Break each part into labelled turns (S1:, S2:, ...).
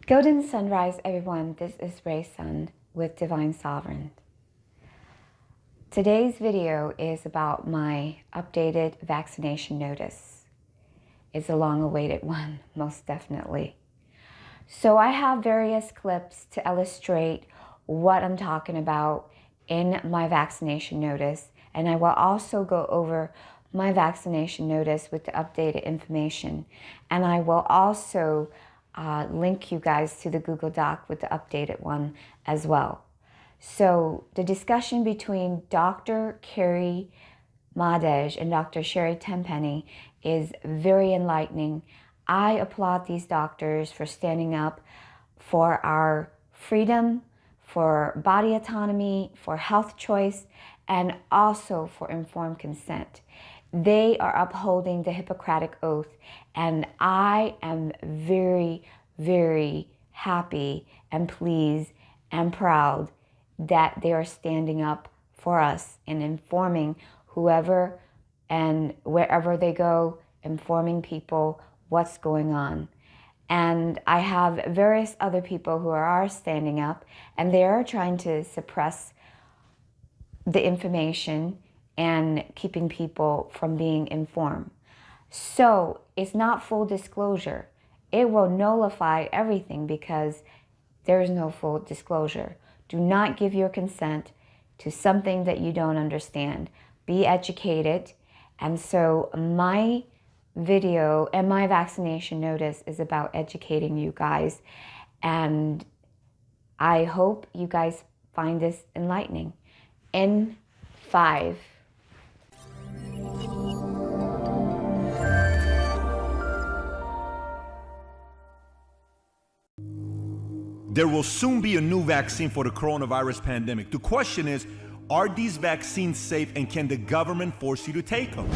S1: Golden sunrise, everyone. This is Ray Sun with Divine Sovereign. Today's video is about my updated vaccination notice. It's a long-awaited one, most definitely. So I have various clips to illustrate what I'm talking about in my vaccination notice, and I will also go over my vaccination notice with the updated information, and I will also link you guys to the Google Doc with the updated one as well. So the discussion between Dr. Carrie Madej and Dr. Sherri Tenpenny is very enlightening. I applaud these doctors for standing up for our freedom, for body autonomy, for health choice, and also for informed consent. They are upholding the Hippocratic Oath, and I am very, very happy and pleased and proud that they are standing up for us and informing whoever and wherever they go, informing people what's going on. And I have various other people who are standing up, and they are trying to suppress the information and keeping people from being informed. So it's not full disclosure. It will nullify everything because there is no full disclosure. Do not give your consent to something that you don't understand. Be educated. And so my video and my vaccination notice is about educating you guys. And I hope you guys find this enlightening. In 5.
S2: There will soon be a new vaccine for the coronavirus pandemic. The question is, are these vaccines safe and can the government force you to take them?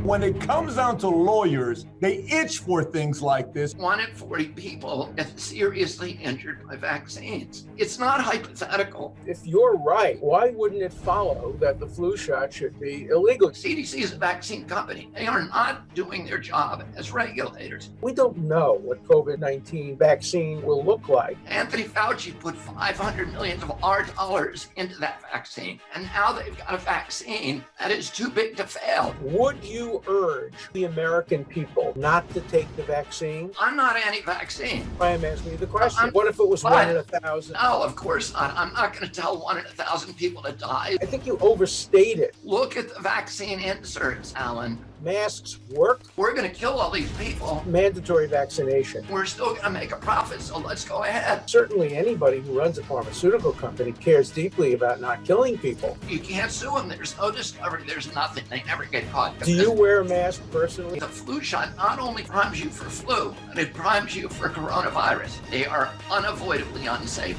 S3: When it comes down to lawyers, they itch for things like this.
S4: 1 in 40 people get seriously injured by vaccines. It's not hypothetical.
S5: If you're right, why wouldn't it follow that the flu shot should be illegal?
S4: CDC is a vaccine company. They are not doing their job as regulators.
S5: We don't know what COVID-19 vaccine will look like.
S4: Anthony Fauci put $500 million of our dollars into that vaccine, and now they've got a vaccine that is too big to fail.
S5: Would you urge the American people not to take the vaccine?
S4: I'm not anti-vaccine.
S5: I am asking you the question. What if it was 1 in 1,000?
S4: No, of course not. I'm not going to tell 1 in 1,000 people to die.
S5: I think you overstate it.
S4: Look at the vaccine inserts, Alan.
S5: Masks work.
S4: We're going to kill all these people.
S5: Mandatory vaccination.
S4: We're still going to make a profit, so let's go ahead.
S5: Certainly anybody who runs a pharmaceutical company cares deeply about not killing people.
S4: You can't sue them. There's no discovery. There's nothing. They never get caught.
S5: Do you wear a mask personally?
S4: The flu shot not only primes you for flu, but it primes you for coronavirus. They are unavoidably unsafe.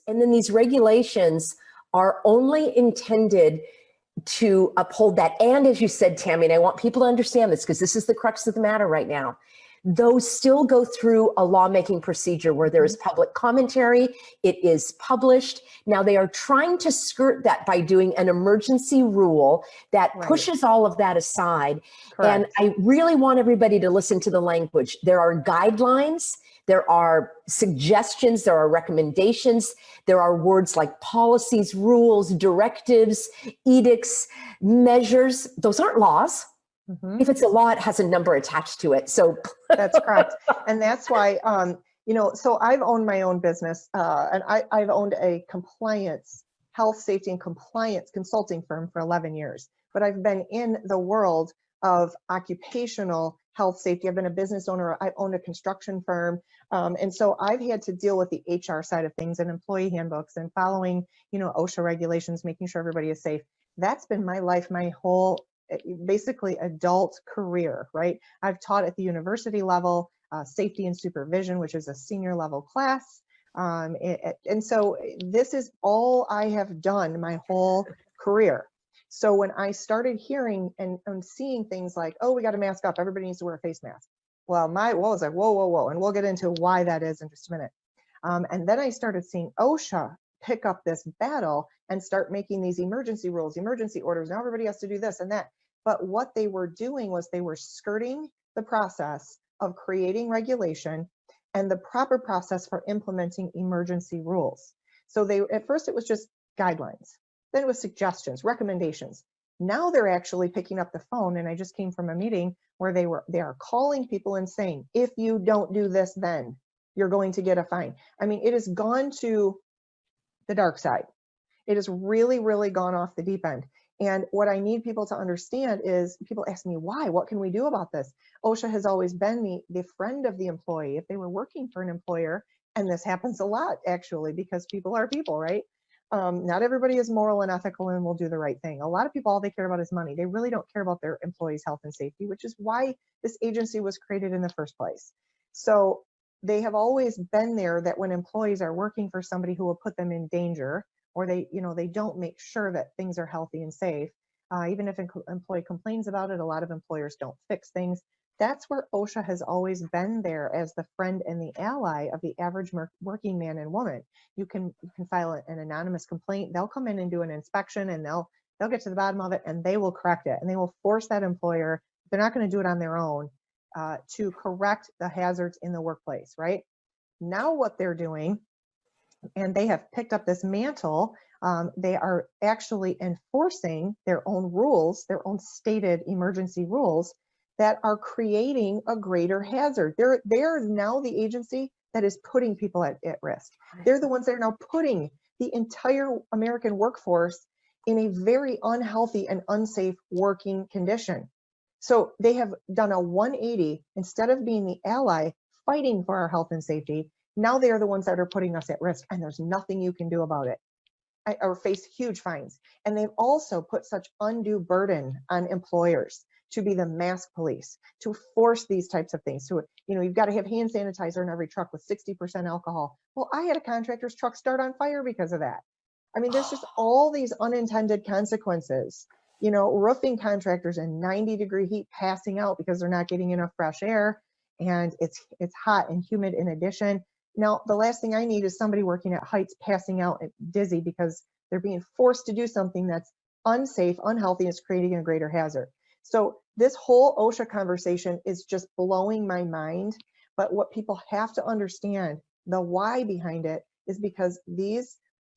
S6: And then these regulations are only intended to uphold that. And as you said, Tammy, and I want people to understand this because this is the crux of the matter right now, those still go through a lawmaking procedure where there is public commentary, it is published. Now they are trying to skirt that by doing an emergency rule that pushes all of that aside. Correct. And I really want everybody to listen to the language. There are guidelines, there are suggestions, there are recommendations, there are words like policies, rules, directives, edicts, measures. Those aren't laws. Mm-hmm. If it's a law, it has a number attached to it. So
S7: that's correct. And that's why, so I've owned my own business and I've owned a compliance, health, safety, and compliance consulting firm for 11 years. But I've been in the world of occupational health safety. I've been a business owner. I've owned a construction firm. And so I've had to deal with the HR side of things and employee handbooks and following, OSHA regulations, making sure everybody is safe. That's been my life, my whole basically adult career, right? I've taught at the university level, safety and supervision, which is a senior level class. And so this is all I have done my whole career. So when I started hearing and seeing things like, oh, we got to mask up, everybody needs to wear a face mask. Well, I was like, whoa, whoa, whoa. And we'll get into why that is in just a minute. And then I started seeing OSHA pick up this battle and start making these emergency rules, emergency orders. Now everybody has to do this and that. But what they were doing was they were skirting the process of creating regulation and the proper process for implementing emergency rules. So at first it was just guidelines, then it was suggestions, recommendations. Now they're actually picking up the phone, and I just came from a meeting where they are calling people and saying, if you don't do this, then you're going to get a fine. I mean, it has gone to the dark side. It has really, really gone off the deep end. And what I need people to understand is, people ask me, why? What can we do about this? OSHA has always been the friend of the employee. If they were working for an employer, and this happens a lot actually, because people are people, right? Not everybody is moral and ethical and will do the right thing. A lot of people, all they care about is money. They really don't care about their employees' health and safety, which is why this agency was created in the first place. So they have always been there, that when employees are working for somebody who will put them in danger, or they don't make sure that things are healthy and safe, even if an employee complains about it, a lot of employers don't fix things. That's where OSHA has always been there as the friend and the ally of the average working man and woman. You can file an anonymous complaint. They'll come in and do an inspection, and they'll get to the bottom of it, and they will correct it, and they will force that employer, they're not going to do it on their own, to correct the hazards in the workplace, right? Now what they're doing, and they have picked up this mantle, they are actually enforcing their own rules, their own stated emergency rules, that are creating a greater hazard. They're now the agency that is putting people at risk. They're the ones that are now putting the entire American workforce in a very unhealthy and unsafe working condition. So they have done a 180. Instead of being the ally fighting for our health and safety, now they are the ones that are putting us at risk, and there's nothing you can do about it, or face huge fines. And they've also put such undue burden on employers to be the mask police, to force these types of things. So, you've got to have hand sanitizer in every truck with 60% alcohol. Well, I had a contractor's truck start on fire because of that. I mean, there's just all these unintended consequences. Roofing contractors in 90-degree heat passing out because they're not getting enough fresh air, and it's hot and humid in addition. Now, the last thing I need is somebody working at heights passing out and dizzy because they're being forced to do something that's unsafe, unhealthy, and is creating a greater hazard. So this whole OSHA conversation is just blowing my mind. But what people have to understand, the why behind it, is because these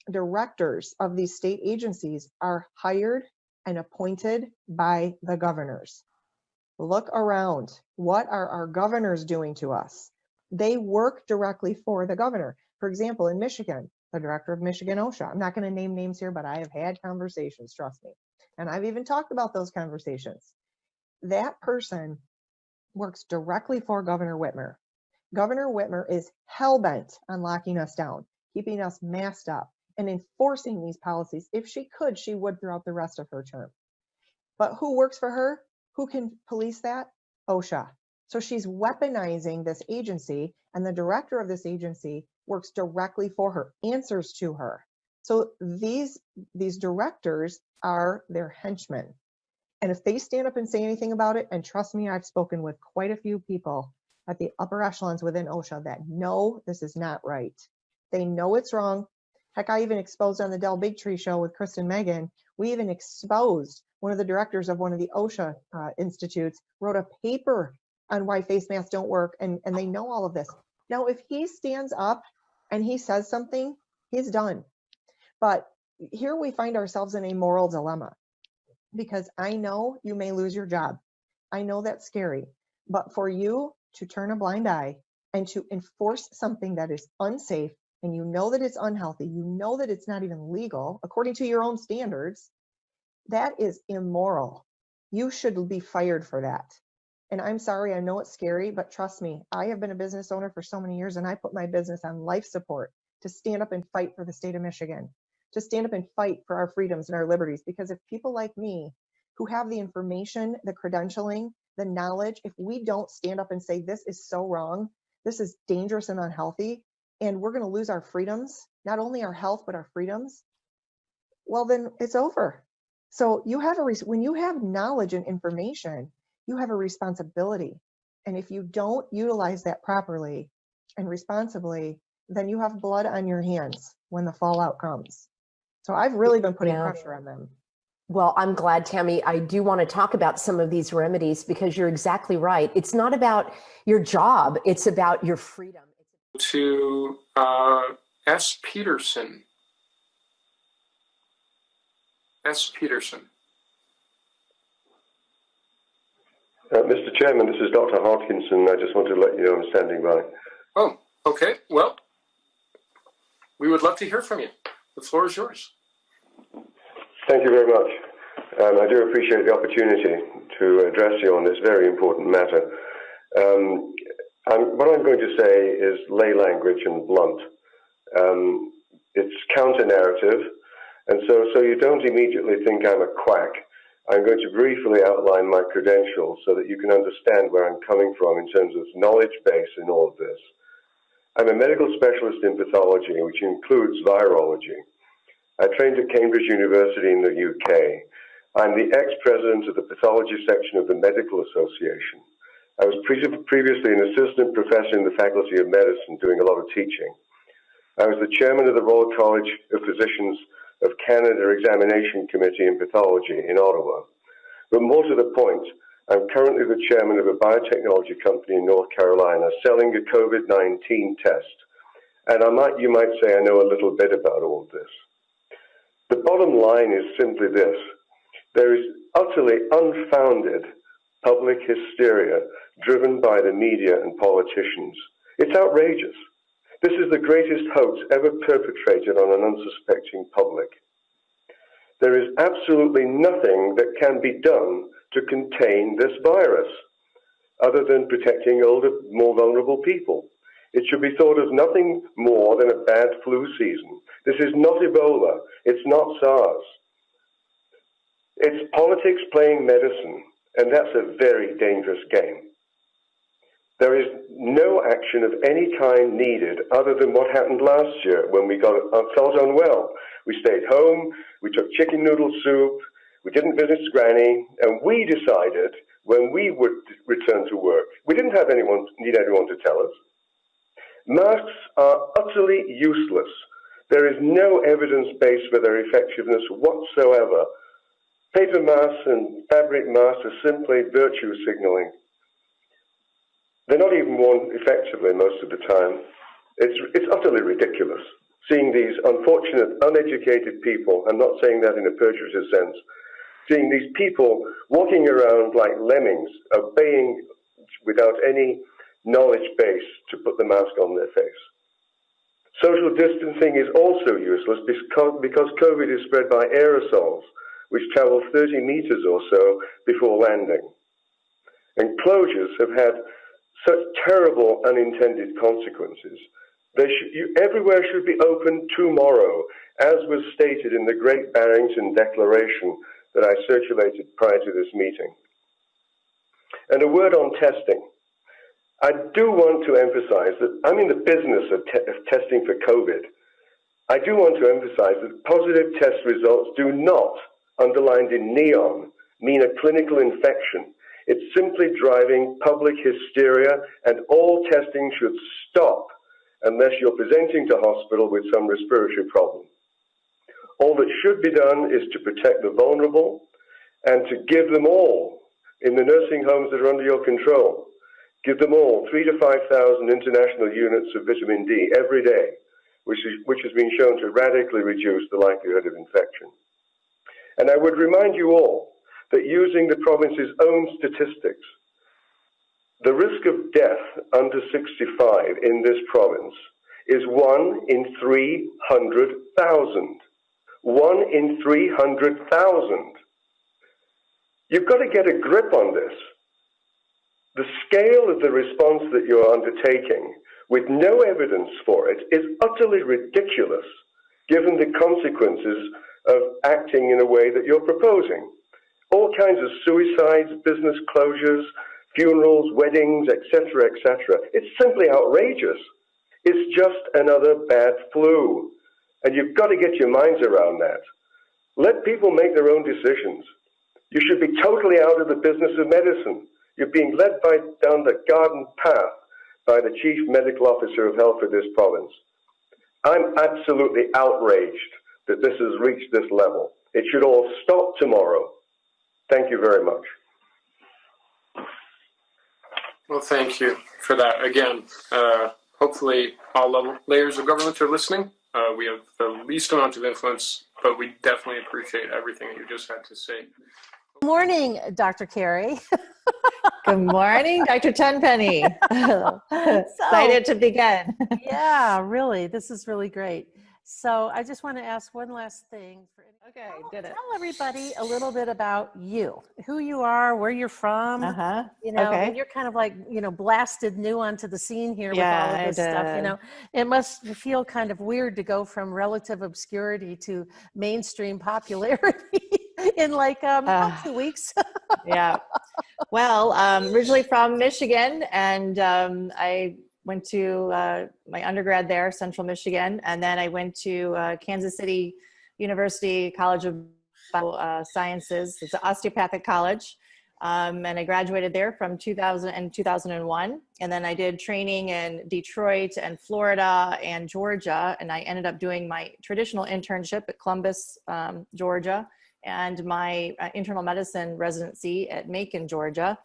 S7: directors of these state agencies are hired and appointed by the governors. Look around. What are our governors doing to us? They work directly for the governor. For example, in Michigan, the director of Michigan OSHA, I'm not going to name names here, but I have had conversations, trust me. And I've even talked about those conversations. That person works directly for Governor Whitmer. Governor Whitmer is hell-bent on locking us down, keeping us masked up, and enforcing these policies. If she could, she would throughout the rest of her term. But who works for her? Who can police that? OSHA. So she's weaponizing this agency, and the director of this agency works directly for her, answers to her. So these directors are their henchmen. And if they stand up and say anything about it, and trust me, I've spoken with quite a few people at the upper echelons within OSHA that know this is not right. They know it's wrong. Heck, I even exposed on the Del Bigtree show with Kristen Megan, we even exposed one of the directors of one of the OSHA institutes, wrote a paper on why face masks don't work, and they know all of this. Now, if he stands up and he says something, he's done. But here we find ourselves in a moral dilemma, because I know you may lose your job. I know that's scary, but for you to turn a blind eye and to enforce something that is unsafe, and you know that it's unhealthy, you know that it's not even legal according to your own standards, that is immoral. You should be fired for that. And I'm sorry, I know it's scary, but trust me, I have been a business owner for so many years, and I put my business on life support to stand up and fight for the state of Michigan, to stand up and fight for our freedoms and our liberties. Because if people like me, who have the information, the credentialing, the knowledge, if we don't stand up and say, this is so wrong, this is dangerous and unhealthy, and we're going to lose our freedoms, not only our health, but our freedoms, well, then it's over. So you have when you have knowledge and information, you have a responsibility. And if you don't utilize that properly and responsibly, then you have blood on your hands when the fallout comes. So I've really been putting pressure on them.
S6: Well, I'm glad, Tammy. I do want to talk about some of these remedies because you're exactly right. It's not about your job, it's about your freedom.
S8: To S. Peterson. S. Peterson.
S9: Mr. Chairman, this is Dr. Hodkinson. I just want to let you know I'm standing by.
S8: Oh, okay. Well, we would love to hear from you. The floor is yours.
S9: Thank you very much. I do appreciate the opportunity to address you on this very important matter. What I'm going to say is lay language and blunt. It's counter-narrative, and so you don't immediately think I'm a quack. I'm going to briefly outline my credentials so that you can understand where I'm coming from in terms of knowledge base in all of this. I'm a medical specialist in pathology, which includes virology. I trained at Cambridge University in the UK. I'm the ex-president of the pathology section of the Medical Association. I was previously an assistant professor in the Faculty of Medicine doing a lot of teaching. I was the chairman of the Royal College of Physicians of Canada Examination Committee in Pathology in Ottawa. But more to the point, I'm currently the chairman of a biotechnology company in North Carolina selling a COVID-19 test. And you might say I know a little bit about all of this. The bottom line is simply this. There is utterly unfounded public hysteria driven by the media and politicians. It's outrageous. This is the greatest hoax ever perpetrated on an unsuspecting public. There is absolutely nothing that can be done to contain this virus other than protecting older, more vulnerable people. It should be thought of nothing more than a bad flu season. This is not Ebola. It's not SARS. It's politics playing medicine, and that's a very dangerous game. There is no action of any kind needed other than what happened last year when we felt unwell. We stayed home, we took chicken noodle soup, we didn't visit Granny, and we decided when we would return to work. We didn't need anyone to tell us. Masks are utterly useless. There is no evidence base for their effectiveness whatsoever. Paper masks and fabric masks are simply virtue signaling. They're not even worn effectively most of the time. It's utterly ridiculous seeing these unfortunate, uneducated people, I'm not saying that in a pejorative sense, seeing these people walking around like lemmings, obeying without any knowledge base to put the mask on their face. Social distancing is also useless because COVID is spread by aerosols, which travel 30 meters or so before landing. And closures have had such terrible unintended consequences. Everywhere should be open tomorrow, as was stated in the Great Barrington Declaration that I circulated prior to this meeting. And a word on testing. I do want to emphasize that I'm in the business of testing for COVID. I do want to emphasize that positive test results do not, underlined in neon, mean a clinical infection. It's simply driving public hysteria, and all testing should stop unless you're presenting to hospital with some respiratory problem. All that should be done is to protect the vulnerable and to give them all, in the nursing homes that are under your control, give them all 3,000 to 5,000 international units of vitamin D every day, which has been shown to radically reduce the likelihood of infection. And I would remind you all that using the province's own statistics, the risk of death under 65 in this province is 1 in 300,000. 1 in 300,000. You've got to get a grip on this. The scale of the response that you're undertaking, with no evidence for it, is utterly ridiculous, given the consequences of acting in a way that you're proposing. All kinds of suicides, business closures, funerals, weddings, etc., etc. It's simply outrageous. It's just another bad flu. And you've got to get your minds around that. Let people make their own decisions. You should be totally out of the business of medicine. You're being led down the garden path by the Chief Medical Officer of Health for this province. I'm absolutely outraged that this has reached this level. It should all stop tomorrow. Thank you very much.
S8: Well, thank you for that. Again, hopefully all layers of government are listening. We have the least amount of influence, but we definitely appreciate everything that you just had to say.
S10: Good morning, Dr. Carrie.
S11: Good morning, Dr. Tenpenny. Excited to begin.
S10: Yeah, really. This is really great. So I just want to ask one last thing.
S11: Okay,
S10: Tell everybody a little bit about you, who you are, where you're from. You know,
S11: Okay.
S10: and you're kind of like, you know, blasted new onto the scene here with all of this stuff. You know, it must feel kind of weird to go from relative obscurity to mainstream popularity in like 2 weeks.
S11: Yeah. Well, originally from Michigan, and I went to my undergrad there, Central Michigan, and then I went to Kansas City University College of Sciences. It's an osteopathic college, and I graduated there from 2000 and 2001. And then I did training in Detroit and Florida and Georgia, and I ended up doing my traditional internship at Columbus, Georgia, and my internal medicine residency at Macon, Georgia.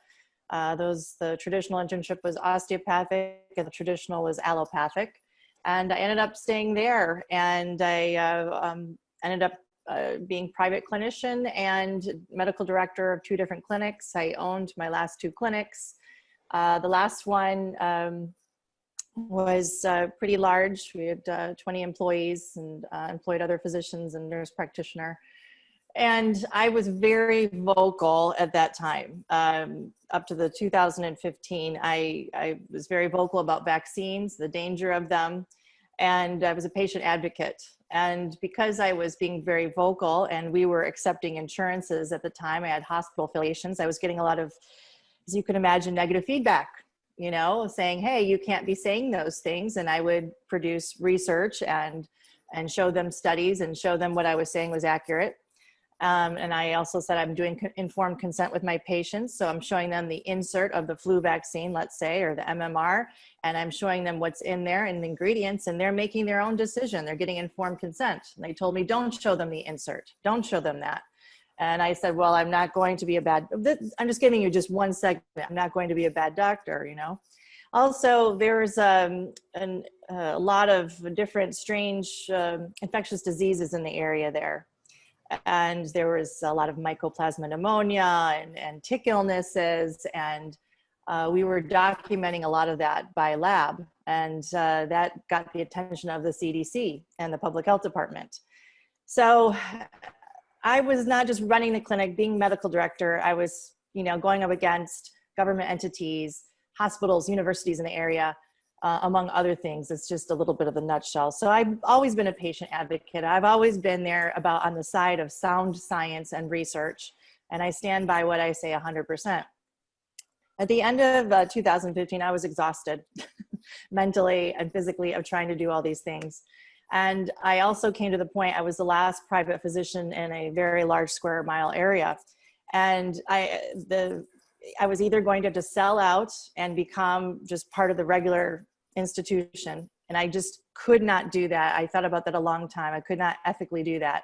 S11: The traditional internship was osteopathic and the traditional was allopathic. And I ended up staying there, and I ended up being private clinician and medical director of 2 different clinics. I owned my last 2 clinics. The last one was pretty large. We had 20 employees and employed other physicians and nurse practitioner. And I was very vocal at that time. Up to the 2015, I was very vocal about vaccines, the danger of them, and I was a patient advocate. And because I was being very vocal and we were accepting insurances at the time, I had hospital affiliations, I was getting a lot of, as you can imagine, negative feedback, you know, saying, hey, you can't be saying those things. And I would produce research and show them studies and show them what I was saying was accurate. And I also said I'm doing informed consent with my patients. So I'm showing them the insert of the flu vaccine, let's say, or the MMR, and I'm showing them what's in there and the ingredients, and they're making their own decision. They're getting informed consent. And they told me, don't show them the insert. Don't show them that. And I said, well, I'm not going to be I'm just giving you just one segment. I'm not going to be a bad doctor, you know. Also, there's a lot of different strange infectious diseases in the area there. And there was a lot of mycoplasma pneumonia and tick illnesses, and we were documenting a lot of that by lab, and that got the attention of the CDC and the Public Health Department. So I was not just running the clinic, being medical director. I was, you know, going up against government entities, hospitals, universities in the area, among other things. It's just a little bit of a nutshell. So I've always been a patient advocate. I've always been there on the side of sound science and research. And I stand by what I say 100%. At the end of 2015, I was exhausted mentally and physically of trying to do all these things. And I also came to the point, I was the last private physician in a very large square mile area. And I was either going to have to sell out and become just part of the regular institution. And I just could not do that. I thought about that a long time. I could not ethically do that.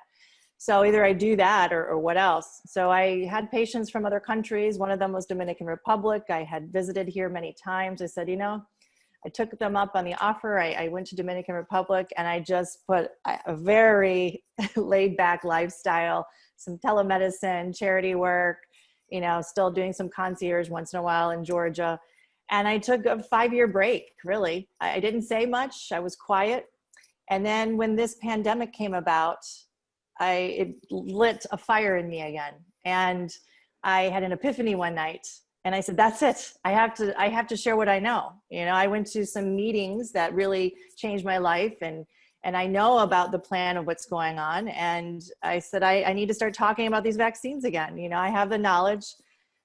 S11: So either I do that or what else? So I had patients from other countries. One of them was Dominican Republic. I had visited here many times. I said, you know, I took them up on the offer. I went to Dominican Republic, and I just put a very laid back lifestyle, some telemedicine, charity work, you know, still doing some concierge once in a while in Georgia. And I took a 5-year break, really. I didn't say much. I was quiet. And then when this pandemic came about, it lit a fire in me again. And I had an epiphany one night. And I said, that's it. I have to share what I know. You know, I went to some meetings that really changed my life, and I know about the plan of what's going on. And I said, I need to start talking about these vaccines again. You know, I have the knowledge,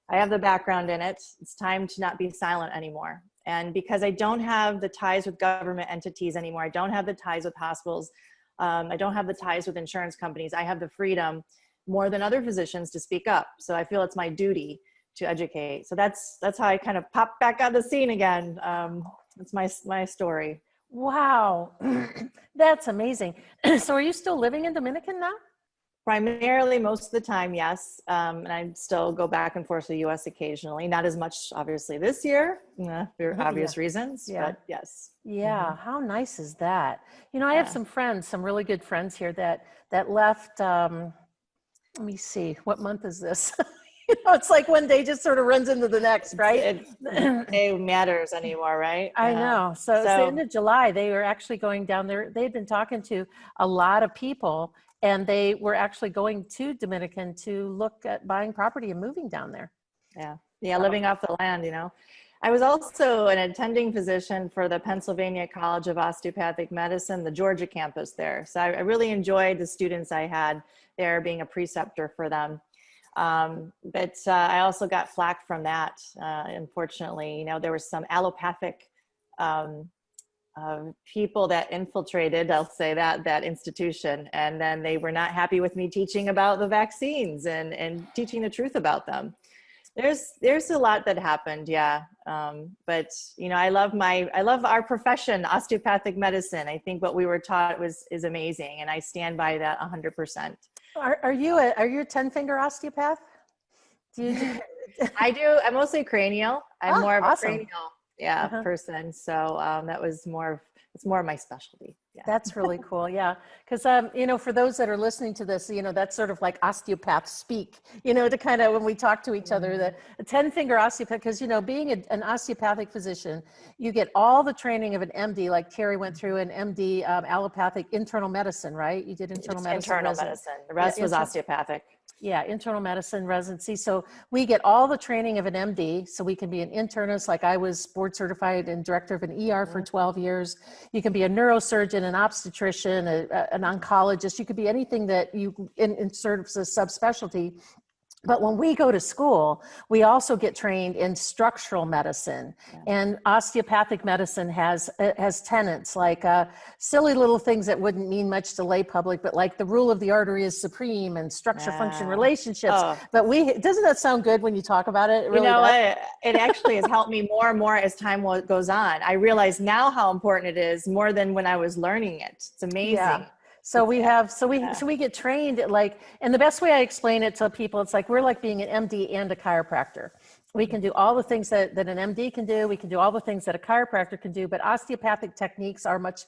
S11: I have the background in it. It's time to not be silent anymore. And because I don't have the ties with government entities anymore, I don't have the ties with hospitals, I don't have the ties with insurance companies, I have the freedom more than other physicians to speak up. So I feel it's my duty to educate. So that's how I kind of popped back on the scene again. That's my story.
S10: Wow, that's amazing. So are you still living in Dominican now?
S11: Primarily, most of the time, yes. And I still go back and forth to the U.S. occasionally. Not as much, obviously, this year, for obvious reasons, but yes.
S10: Yeah, how nice is that? You know, I have some friends, some really good friends here that left, let me see, what month is this? You know, it's like one day just sort of runs into the next, right?
S11: It matters anymore, right?
S10: I know. So it's the end of July. They were actually going down there. They'd been talking to a lot of people, and they were actually going to Dominican to look at buying property and moving down there.
S11: Yeah, living off the land, you know. I was also an attending physician for the Pennsylvania College of Osteopathic Medicine, the Georgia campus there. So I really enjoyed the students I had there, being a preceptor for them. But I also got flack from that, unfortunately. You know, there was some allopathic people that infiltrated, I'll say that institution, and then they were not happy with me teaching about the vaccines and teaching the truth about them. There's a lot that happened, but you know, I love our profession, osteopathic medicine. I think what we were taught is amazing, and I stand by that 100%.
S10: Are you a 10-finger osteopath?
S11: I do. I'm mostly cranial. I'm more of a
S10: awesome.
S11: cranial person. So it's more of my specialty. Yeah.
S10: That's really cool. Yeah. Because, you know, for those that are listening to this, you know, that's sort of like osteopath speak, you know, to kind of, when we talk to each other, the 10-finger osteopath, because, you know, being an osteopathic physician, you get all the training of an MD, like Carrie went through an MD, allopathic internal medicine, right? You did internal medicine.
S11: Internal medicine. The rest was osteopathic.
S10: Yeah, internal medicine residency. So we get all the training of an MD, so we can be an internist, like I was board certified and director of an ER for 12 years. You can be a neurosurgeon, an obstetrician, an oncologist. You could be anything that you in sort of a subspecialty. But when we go to school, we also get trained in structural medicine, and osteopathic medicine has tenets like silly little things that wouldn't mean much to lay public, but like the rule of the artery is supreme and structure function relationships. But doesn't that sound good when you talk about it? It really
S11: it actually has helped me more and more as time goes on. I realize now how important it is, more than when I was learning it. It's amazing.
S10: Yeah. So we get trained at and the best way I explain it to people, it's like we're like being an MD and a chiropractor. We can do all the things that an MD can do. We can do all the things that a chiropractor can do, but osteopathic techniques are much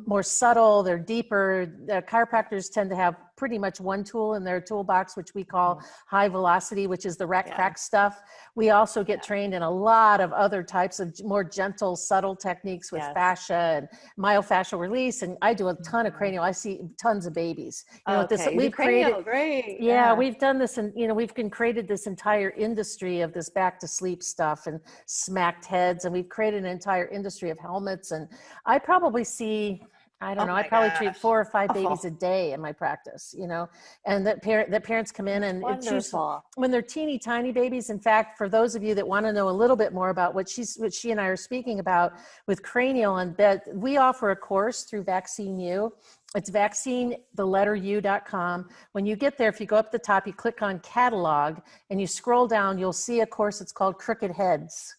S10: more subtle. They're deeper. The chiropractors tend to have pretty much one tool in their toolbox, which we call high velocity, which is the crack stuff. We also get trained in a lot of other types of more gentle, subtle techniques with fascia and myofascial release. And I do a ton of cranial. I see tons of babies. You know, we've created,
S11: great.
S10: We've done this, and you know, we've created this entire industry of this back to sleep stuff and smacked heads, and we've created an entire industry of helmets. And I probably see, I don't know, I probably treat 4 or 5 babies a day in my practice, you know, and that parents come in and it's when they're teeny tiny babies. In fact, for those of you that want to know a little bit more about what she and I are speaking about with cranial, and that we offer a course through Vaccine U. It's vaccine.u.com. When you get there, if you go up the top, you click on catalog and you scroll down, you'll see a course. It's called Crooked Heads.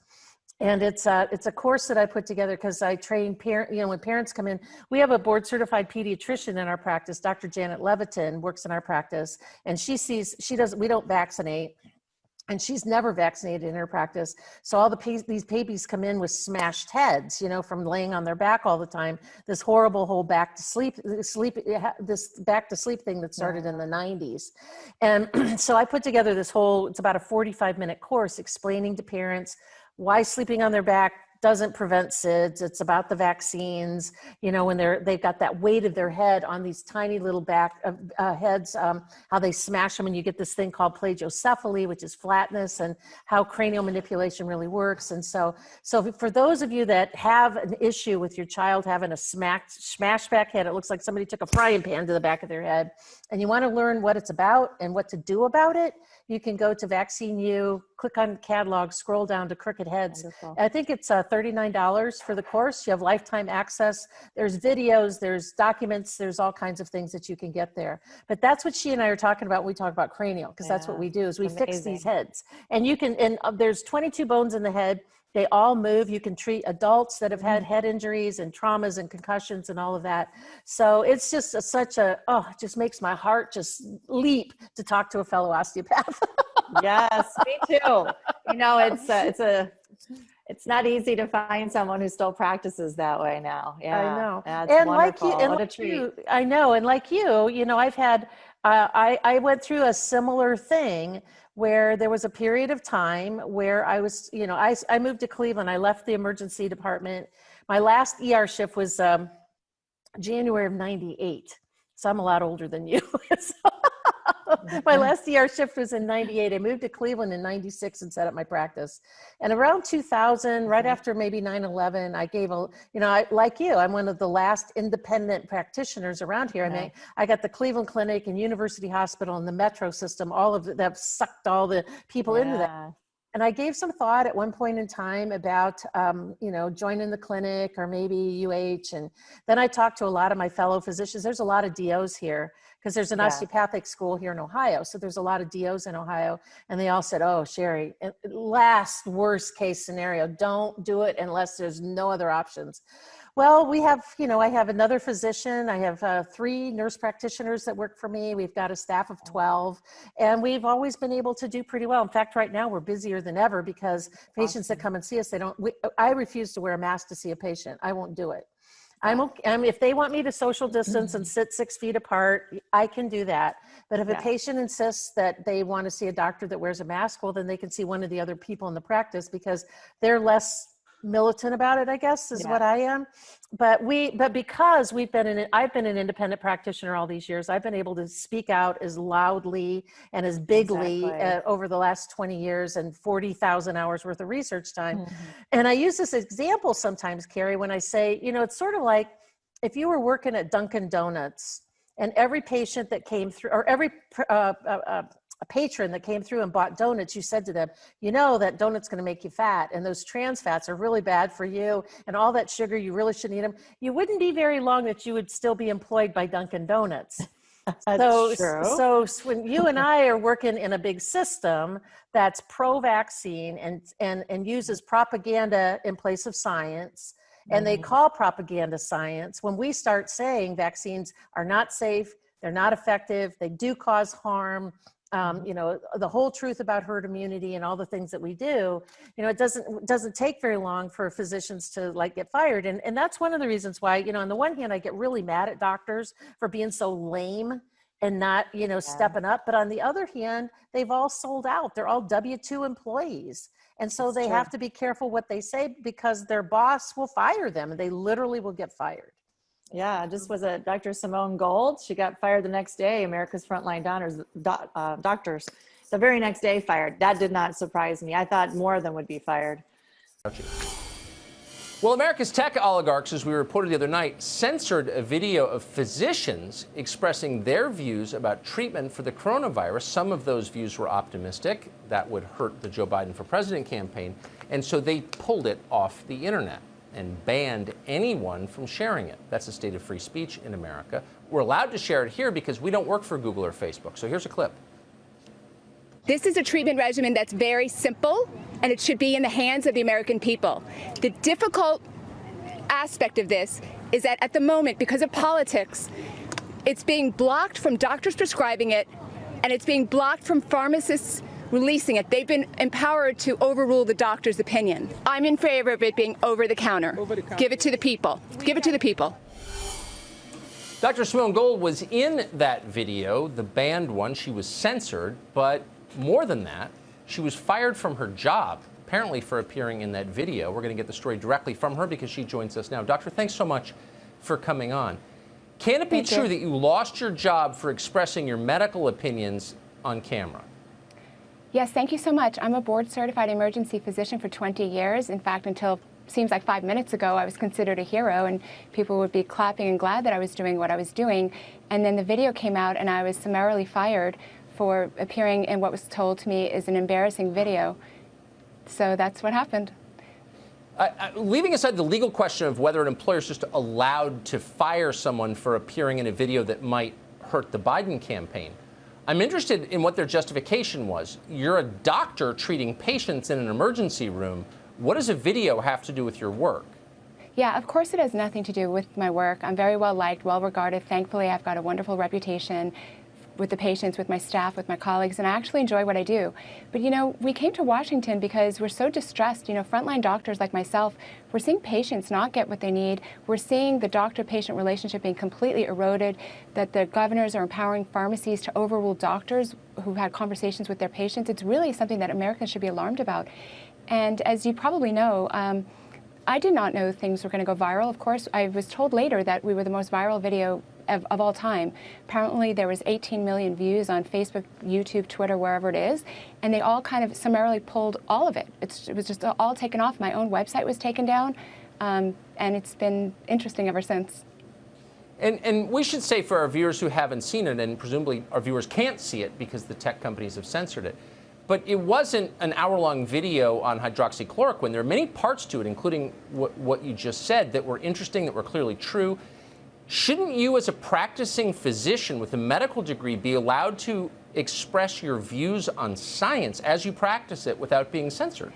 S10: And it's a course that I put together because I train when parents come in. We have a board certified pediatrician in our practice, Dr. Janet Levitin, works in our practice, and we don't vaccinate. And she's never vaccinated in her practice. So all these babies come in with smashed heads, you know, from laying on their back all the time. This horrible whole back to sleep thing that started in the 90s. And so I put together it's about a 45-minute course explaining to parents why sleeping on their back doesn't prevent SIDS. It's about the vaccines, you know, when they've got that weight of their head on these tiny little back heads, how they smash them, and you get this thing called plagiocephaly, which is flatness, and how cranial manipulation really works. And so for those of you that have an issue with your child having a smash back head, it looks like somebody took a frying pan to the back of their head, and you want to learn what it's about and what to do about it, you can go to Vaccine U, click on catalog, scroll down to Crooked Heads. Wonderful. I think it's $39 for the course. You have lifetime access. There's videos, there's documents, there's all kinds of things that you can get there. But that's what she and I are talking about when we talk about cranial, because that's what we do, is we fix these heads. And there's 22 bones in the head. They all move. You can treat adults that have had head injuries and traumas and concussions and all of that. So it's just it just makes my heart just leap to talk to a fellow osteopath.
S11: Yes, me too. You know, it's not easy to find someone who still practices that way now. Yeah,
S10: I know.
S11: That's
S10: and
S11: wonderful.
S10: like you,
S11: What a treat.
S10: I know. And like you know, I've had, I went through a similar thing where there was a period of time where I was, you know, I moved to Cleveland. I left the emergency department. My last ER shift was January of '98. So I'm a lot older than you. My last ER shift was in '98. I moved to Cleveland in '96 and set up my practice. And around 2000, right after maybe 9/11, I gave like you, I'm one of the last independent practitioners around here. I mean, I got the Cleveland Clinic and University Hospital and the Metro system, all of that sucked all the people into that. And I gave some thought at one point in time about, joining the clinic or maybe UH. And then I talked to a lot of my fellow physicians. There's a lot of DOs here because there's an osteopathic school here in Ohio. So there's a lot of DOs in Ohio. And they all said, oh, Sherri, last worst case scenario, don't do it unless there's no other options. Well, we have, I have another physician. I have 3 nurse practitioners that work for me. We've got a staff of 12, and we've always been able to do pretty well. In fact, right now we're busier than ever because patients that come and see us, I refuse to wear a mask to see a patient. I won't do it. If they want me to social distance and sit 6 feet apart, I can do that. But if a patient insists that they want to see a doctor that wears a mask, well, then they can see one of the other people in the practice because they're less militant about it, I guess, is what I am. But because I've been an independent practitioner all these years, I've been able to speak out as loudly and as bigly over the last 20 years and 40,000 hours worth of research time. And I use this example sometimes, Carrie, when I say, it's sort of like if you were working at Dunkin' Donuts and every patient that came through, or every a patron that came through and bought donuts, you said to them, that donut's going to make you fat, and those trans fats are really bad for you, and all that sugar, you really shouldn't eat them. You wouldn't be very long that you would still be employed by Dunkin' Donuts. So when you and I are working in a big system that's pro-vaccine and uses propaganda in place of science, and they call propaganda science, when we start saying vaccines are not safe, they're not effective, they do cause harm, the whole truth about herd immunity and all the things that we do, it doesn't take very long for physicians to get fired. And that's one of the reasons why, on the one hand, I get really mad at doctors for being so lame and not, stepping up. But on the other hand, they've all sold out. They're all W-2 employees. And so they have to be careful what they say because their boss will fire them and they literally will get fired.
S11: Yeah, just was a Dr. Simone Gold. She got fired the next day. America's frontline doctors, the very next day fired. That did not surprise me. I thought more of them would be fired.
S12: Well, America's tech oligarchs, as we reported the other night, censored a video of physicians expressing their views about treatment for the coronavirus. Some of those views were optimistic. That would hurt the Joe Biden for president campaign. And so they pulled it off the internet and banned anyone from sharing it. That's the state of free speech in America. We're allowed to share it here because we don't work for Google or Facebook. So here's a clip.
S13: This is a treatment regimen that's very simple, and it should be in the hands of the American people. The difficult aspect of this is that at the moment, because of politics, it's being blocked from doctors prescribing it, and it's being blocked from pharmacists releasing it. They've been empowered to overrule the doctor's opinion. I'm in favor of it being over the counter. Give it to the people. Give it to the people.
S12: Dr. Simone Gold was in that video, the banned one. She was censored, but more than that, she was fired from her job, apparently for appearing in that video. We're going to get the story directly from her because she joins us now. Doctor, thanks so much for coming on. Can it be true that you lost your job for expressing your medical opinions on camera?
S13: Yes, thank you so much. I'm a board-certified emergency physician for 20 years. In fact, until seems like 5 minutes ago, I was considered a hero, and people would be clapping and glad that I was doing what I was doing. And then the video came out, and I was summarily fired for appearing in what was told to me is an embarrassing video. So that's what happened.
S12: Leaving aside the legal question of whether an employer is just allowed to fire someone for appearing in a video that might hurt the Biden campaign, I'm interested in what their justification was. You're a doctor treating patients in an emergency room. What does a video have to do with your work?
S13: Yeah, of course it has nothing to do with my work. I'm very well liked, well regarded. Thankfully, I've got a wonderful reputation with the patients, with my staff, with my colleagues, and I actually enjoy what I do. But you know, we came to Washington because we're so distressed. You know, frontline doctors like myself, we're seeing patients not get what they need. We're seeing the doctor-patient relationship being completely eroded, that the governors are empowering pharmacies to overrule doctors who've had conversations with their patients. It's really something that Americans should be alarmed about. And as you probably know, I did not know things were going to go viral. Of course, I was told later that we were the most viral video of all time. Apparently, there was 18 million views on Facebook, YouTube, Twitter, wherever it is, and they all kind of summarily pulled all of it. It was just all taken off. My own website was taken down, and it's been interesting ever since.
S12: And we should say for our viewers who haven't seen it, and presumably our viewers can't see it because the tech companies have censored it, but it wasn't an hour-long video on hydroxychloroquine. There are many parts to it, including what you just said, that were interesting, that were clearly true. Shouldn't you, as a practicing physician with a medical degree, be allowed to express your views on science as you practice it without being censored?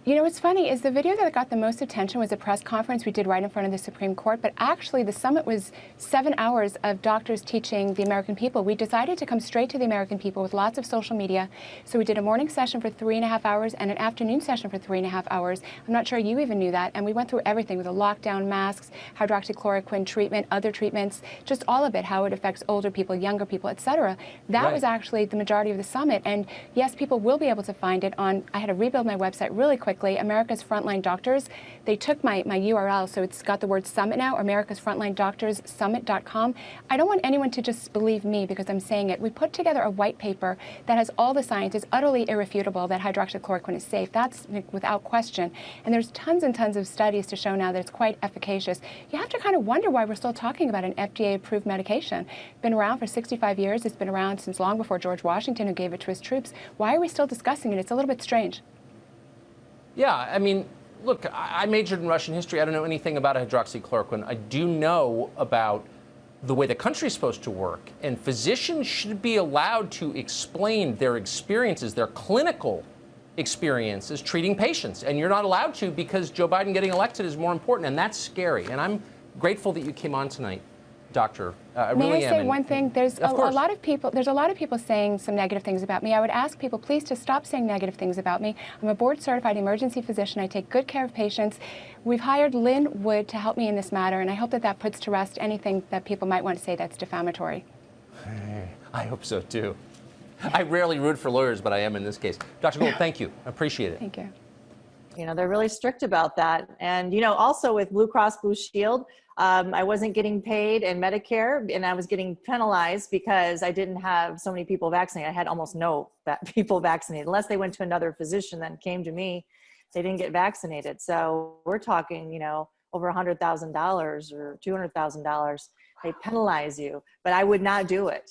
S13: You know, what's funny is the video that got the most attention was a press conference we did right in front of the Supreme Court, but actually the summit was 7 hours of doctors teaching the American people. We decided to come straight to the American people with lots of social media. So we did a morning session for 3.5 hours and an afternoon session for 3.5 hours. I'm not sure you even knew that. And we went through everything with the lockdown, masks, hydroxychloroquine treatment, other treatments, just all of it, how it affects older people, younger people, etc. That was actually the majority of the summit. And yes, people will be able to find it on, I had to rebuild my website really quickly. America's Frontline Doctors. They took my URL, so it's got the word summit now, America's Frontline Doctors, summit.com. I don't want anyone to just believe me because I'm saying it. We put together a white paper that has all the science. It's utterly irrefutable that hydroxychloroquine is safe. That's without question. And there's tons and tons of studies to show now that it's quite efficacious. You have to kind of wonder why we're still talking about an FDA-approved medication. It's been around for 65 years. It's been around since long before George Washington, who gave it to his troops. Why are we still discussing it? It's a little bit strange.
S12: Yeah, I mean, look, I majored in Russian history. I don't know anything about hydroxychloroquine. I do know about the way the country's supposed to work. And physicians should be allowed to explain their experiences, their clinical experiences treating patients. And you're not allowed to because Joe Biden getting elected is more important. And that's scary. And I'm grateful that you came on tonight, Doctor.
S13: May I say one thing? There's a lot of people saying some negative things about me. I would ask people please to stop saying negative things about me. I'm a board-certified emergency physician. I take good care of patients. We've hired Lynn Wood to help me in this matter, and I hope that that puts to rest anything that people might want to say that's defamatory.
S12: I hope so, too. I rarely root for lawyers, but I am in this case. Dr. Gould, thank you. I appreciate it.
S13: Thank you.
S11: You know, they're really strict about that. And, you know, also with Blue Cross Blue Shield, I wasn't getting paid in Medicare, and I was getting penalized because I didn't have so many people vaccinated. I had almost no people vaccinated. Unless they went to another physician that came to me, they didn't get vaccinated. So we're talking, you know, over $100,000 or $200,000. They penalize you, but I would not do it.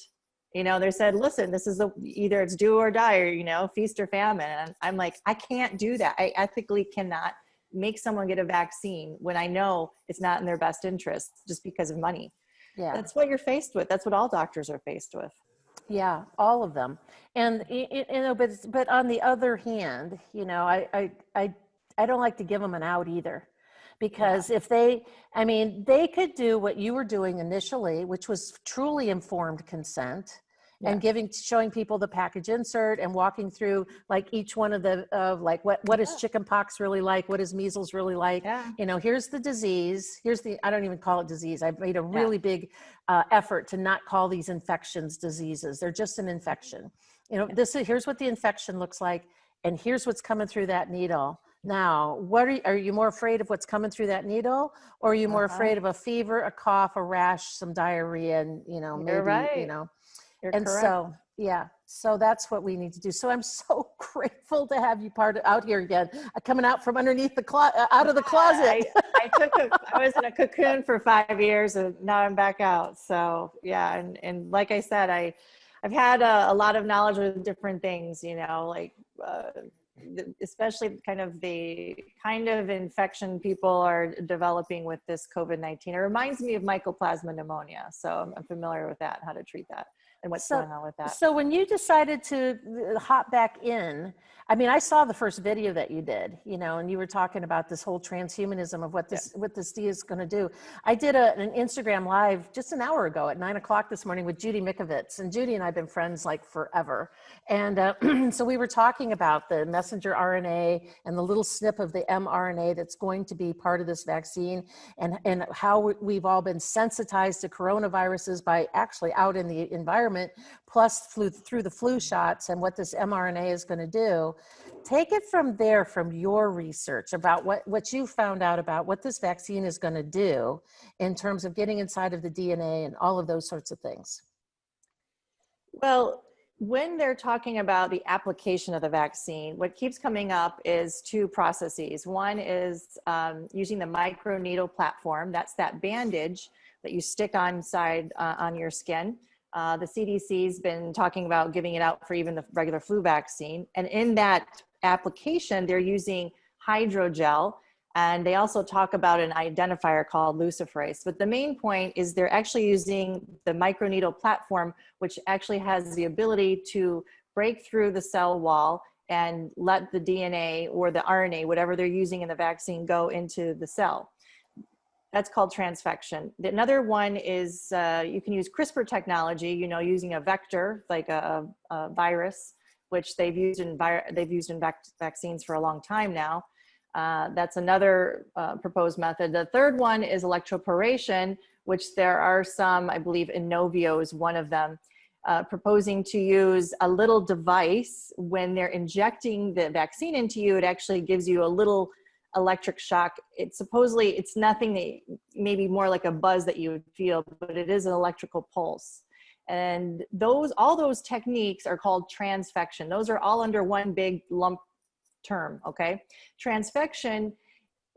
S11: You know, they said, listen, this is either it's do or die, or, you know, feast or famine. And I'm like, I can't do that. I ethically cannot make someone get a vaccine when I know it's not in their best interest just because of money.
S10: Yeah.
S11: That's what you're faced with. That's what all doctors are faced with.
S10: Yeah, all of them. And, you know, but on the other hand, you know, I don't like to give them an out either. Because if they could do what you were doing initially, which was truly informed consent, and showing people the package insert and walking through like each one of the like what is chicken pox really like, what is measles really like. You know, here's the disease. I don't even call it disease. I've made a really big effort to not call these infections diseases. They're just an infection. You know, here's what the infection looks like, and here's what's coming through that needle. Now, are you more afraid of what's coming through that needle, or are you more afraid of a fever, a cough, a rash, some diarrhea, and, you know, maybe, you know,
S11: You're
S10: and
S11: correct.
S10: so that's what we need to do. So I'm so grateful to have you out here again, coming out from underneath out of the closet.
S11: I was in a cocoon for 5 years, and now I'm back out. So yeah, and like I said, I've had a lot of knowledge with different things, you know, like especially the kind of infection people are developing with this COVID-19. It reminds me of mycoplasma pneumonia. So I'm familiar with that, how to treat that. and what's going on with that.
S10: So when you decided to hop back in, I mean, I saw the first video that you did, you know, and you were talking about this whole transhumanism of what this D is going to do. I did an Instagram live just an hour ago at 9 o'clock this morning with Judy Mikovits, and Judy and I have been friends like forever. And so we were talking about the messenger RNA and the little snip of the mRNA that's going to be part of this vaccine, and how we've all been sensitized to coronaviruses by actually out in the environment, plus through the flu shots, and what this mRNA is going to do. Take it from there, from your research about what you found out about what this vaccine is going to do in terms of getting inside of the DNA and all of those sorts of things.
S11: Well, when they're talking about the application of the vaccine, what keeps coming up is two processes. One is using the microneedle platform. That's that bandage that you stick on your skin. The CDC's been talking about giving it out for even the regular flu vaccine. And in that application, they're using hydrogel, and they also talk about an identifier called luciferase. But the main point is they're actually using the microneedle platform, which actually has the ability to break through the cell wall and let the DNA or the RNA, whatever they're using in the vaccine, go into the cell. That's called transfection. Another one is you can use CRISPR technology, you know, using a vector like a virus, which they've used in vaccines for a long time now. That's another proposed method. The third one is electroporation, which there are some, I believe Inovio is one of them, proposing to use a little device. When they're injecting the vaccine into you, it actually gives you a little electric shock. It's nothing that, maybe more like a buzz that you would feel, but it is an electrical pulse. And all those techniques are called transfection. Those are all under one big lump term, okay? Transfection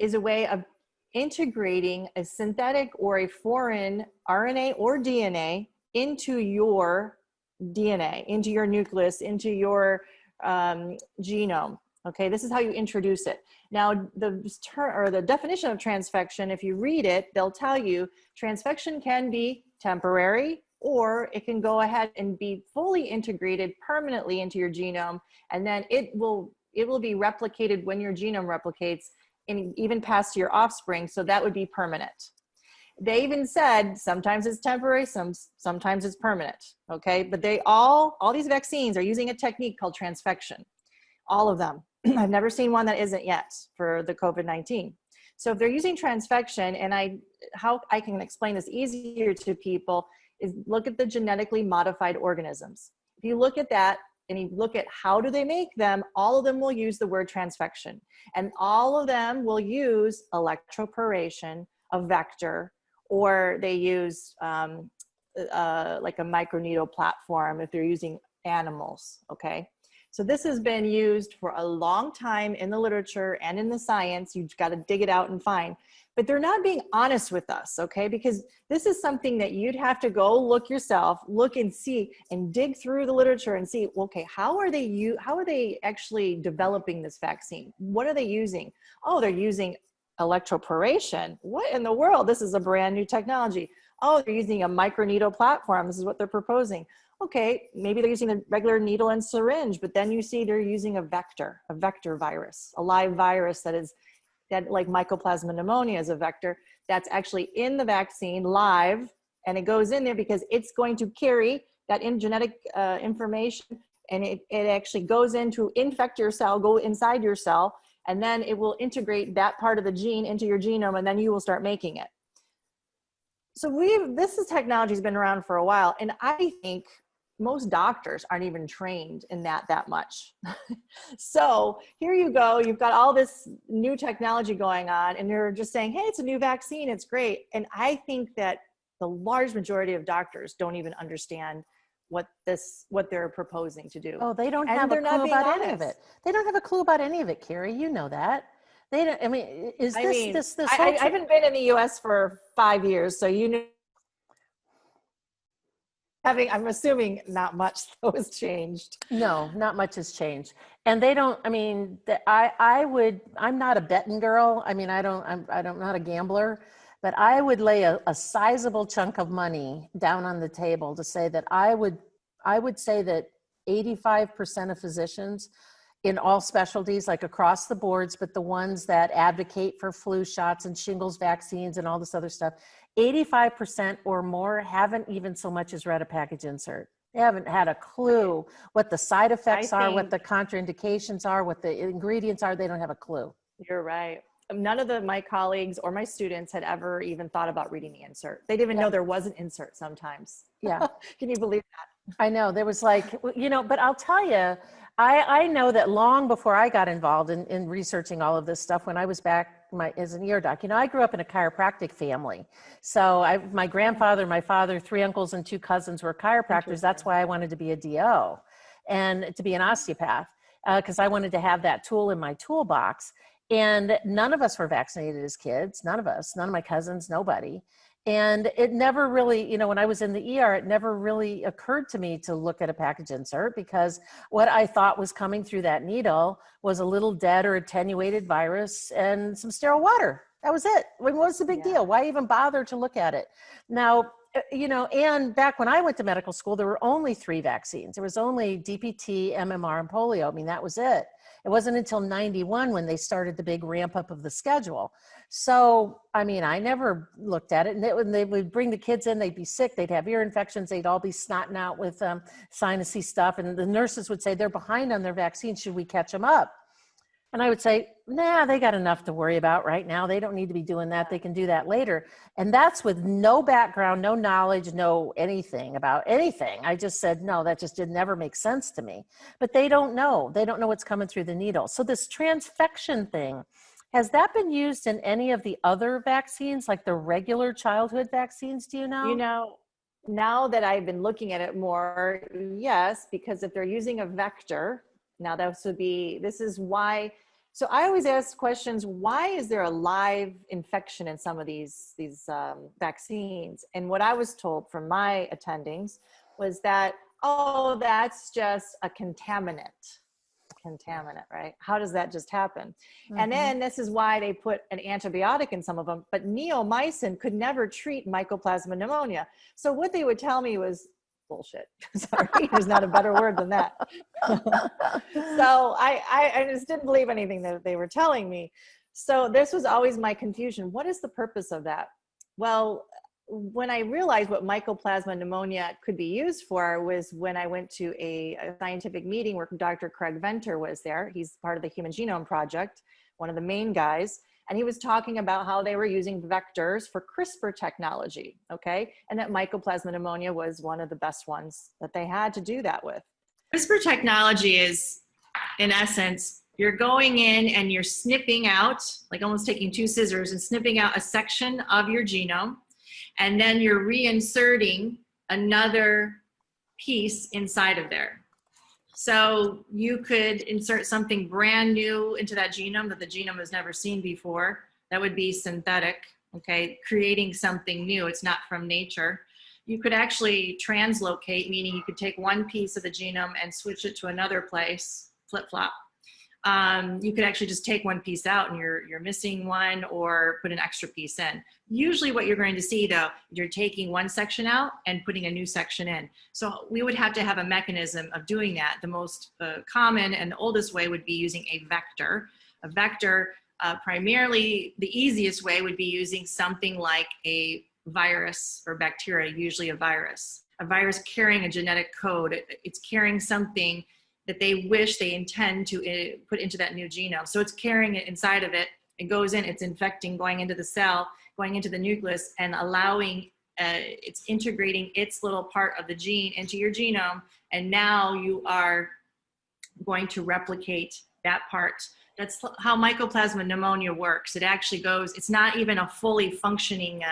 S11: is a way of integrating a synthetic or a foreign RNA or DNA into your DNA, into your nucleus, into your genome. Okay, this is how you introduce it. Now, the definition of transfection, if you read it, they'll tell you transfection can be temporary, or it can go ahead and be fully integrated permanently into your genome, and then it will be replicated when your genome replicates, and even past your offspring. So that would be permanent. They even said sometimes it's temporary, sometimes it's permanent. Okay, but all these vaccines are using a technique called transfection. All of them. I've never seen one that isn't yet for the COVID-19. So if they're using transfection, and how I can explain this easier to people is look at the genetically modified organisms. If you look at that and you look at how do they make them, all of them will use the word transfection, and all of them will use electroporation, a vector, or they use like a microneedle platform if they're using animals, okay? So this has been used for a long time in the literature and in the science. You've got to dig it out and find. But they're not being honest with us, okay? Because this is something that you'd have to go look yourself, look and see, and dig through the literature and see, okay, how are they actually developing this vaccine? What are they using? Oh, they're using electroporation. What in the world? This is a brand new technology. Oh, they're using a microneedle platform. This is what they're proposing. Okay, maybe they're using a regular needle and syringe, but then you see they're using a vector virus, a live virus that like Mycoplasma pneumonia is a vector that's actually in the vaccine live, and it goes in there because it's going to carry that genetic information, and it actually goes to infect your cell, go inside your cell, and then it will integrate that part of the gene into your genome, and then you will start making it. So this technology has been around for a while, and I think most doctors aren't even trained in that much. So here you go, you've got all this new technology going on, and you're just saying, hey, it's a new vaccine, it's great. And I think that the large majority of doctors don't even understand what they're proposing to do.
S10: Oh, they don't have a clue about any of it. They don't have a clue about any of it, Carrie. You know that. They don't. I mean,
S11: I haven't been in the U.S. for 5 years, so you know. I'm assuming not much though has changed.
S10: No, not much has changed. And they don't, I mean, I'm not a betting girl. I mean, I'm not a gambler, but I would lay a sizable chunk of money down on the table to say that I would I would say that 85% of physicians in all specialties, like across the boards, but the ones that advocate for flu shots and shingles vaccines and all this other stuff, 85% or more haven't even so much as read a package insert. They haven't had a clue what the side effects are, what the contraindications are, what the ingredients are. They don't have a clue.
S11: You're right. None of my colleagues or my students had ever even thought about reading the insert. They didn't even know there was an insert sometimes.
S10: Yeah.
S11: Can you believe that?
S10: I know. There was like, you know, but I'll tell you, I know that long before I got involved in researching all of this stuff, when I was back as an ear doc, you know, I grew up in a chiropractic family. So my grandfather, my father, 3 uncles and 2 cousins were chiropractors. That's why I wanted to be a DO and to be an osteopath, because I wanted to have that tool in my toolbox. And none of us were vaccinated as kids, none of us, none of my cousins, nobody. And it never really, you know, when I was in the ER, it never really occurred to me to look at a package insert, because what I thought was coming through that needle was a little dead or attenuated virus and some sterile water. That was it. I mean, what's the big deal? Why even bother to look at it? Now, you know, and back when I went to medical school, there were only 3 vaccines. There was only DPT, MMR, and polio. I mean, that was it. It wasn't until 91 when they started the big ramp up of the schedule. So, I mean, I never looked at it. And when they would bring the kids in, they'd be sick. They'd have ear infections. They'd all be snotting out with sinusy stuff. And the nurses would say, they're behind on their vaccine. Should we catch them up? And I would say, nah, they got enough to worry about right now. They don't need to be doing that. They can do that later. And that's with no background, no knowledge, no anything about anything. I just said, no, that just did never make sense to me. But they don't know. They don't know what's coming through the needle. So this transfection thing, has that been used in any of the other vaccines, like the regular childhood vaccines? Do you know?
S11: You know, now that I've been looking at it more, yes, because if they're using a vector, now this is why. So I always ask questions, why is there a live infection in some of these vaccines? And what I was told from my attendings was that, oh, that's just a contaminant, right? How does that just happen? Mm-hmm. And then this is why they put an antibiotic in some of them, but neomycin could never treat mycoplasma pneumonia. So what they would tell me was bullshit. Sorry, there's not a better word than that. So I just didn't believe anything that they were telling me. So this was always my confusion. What is the purpose of that? Well, when I realized what mycoplasma pneumonia could be used for was when I went to a scientific meeting where Dr. Craig Venter was there. He's part of the Human Genome Project, one of the main guys. And he was talking about how they were using vectors for CRISPR technology, okay? And that mycoplasma pneumonia was one of the best ones that they had to do that with.
S14: CRISPR technology is, in essence, you're going in and you're snipping out, like almost taking 2 scissors and snipping out a section of your genome, and then you're reinserting another piece inside of there. So you could insert something brand new into that genome that the genome has never seen before. That would be synthetic, okay? Creating something new, it's not from nature. You could actually translocate, meaning you could take one piece of the genome and switch it to another place, flip-flop. You could actually just take one piece out and you're missing one, or put an extra piece in. Usually what you're going to see though, you're taking one section out and putting a new section in. So we would have to have a mechanism of doing that. The most common and the oldest way would be using a vector. A vector, primarily the easiest way would be using something like a virus or bacteria, usually a virus. A virus carrying a genetic code. It's carrying something that they intend to put into that new genome. So it's carrying it inside of it. It goes in, it's infecting, going into the cell, going into the nucleus, and allowing, it's integrating its little part of the gene into your genome. And now you are going to replicate that part. That's how mycoplasma pneumonia works. It actually goes, it's not even a fully functioning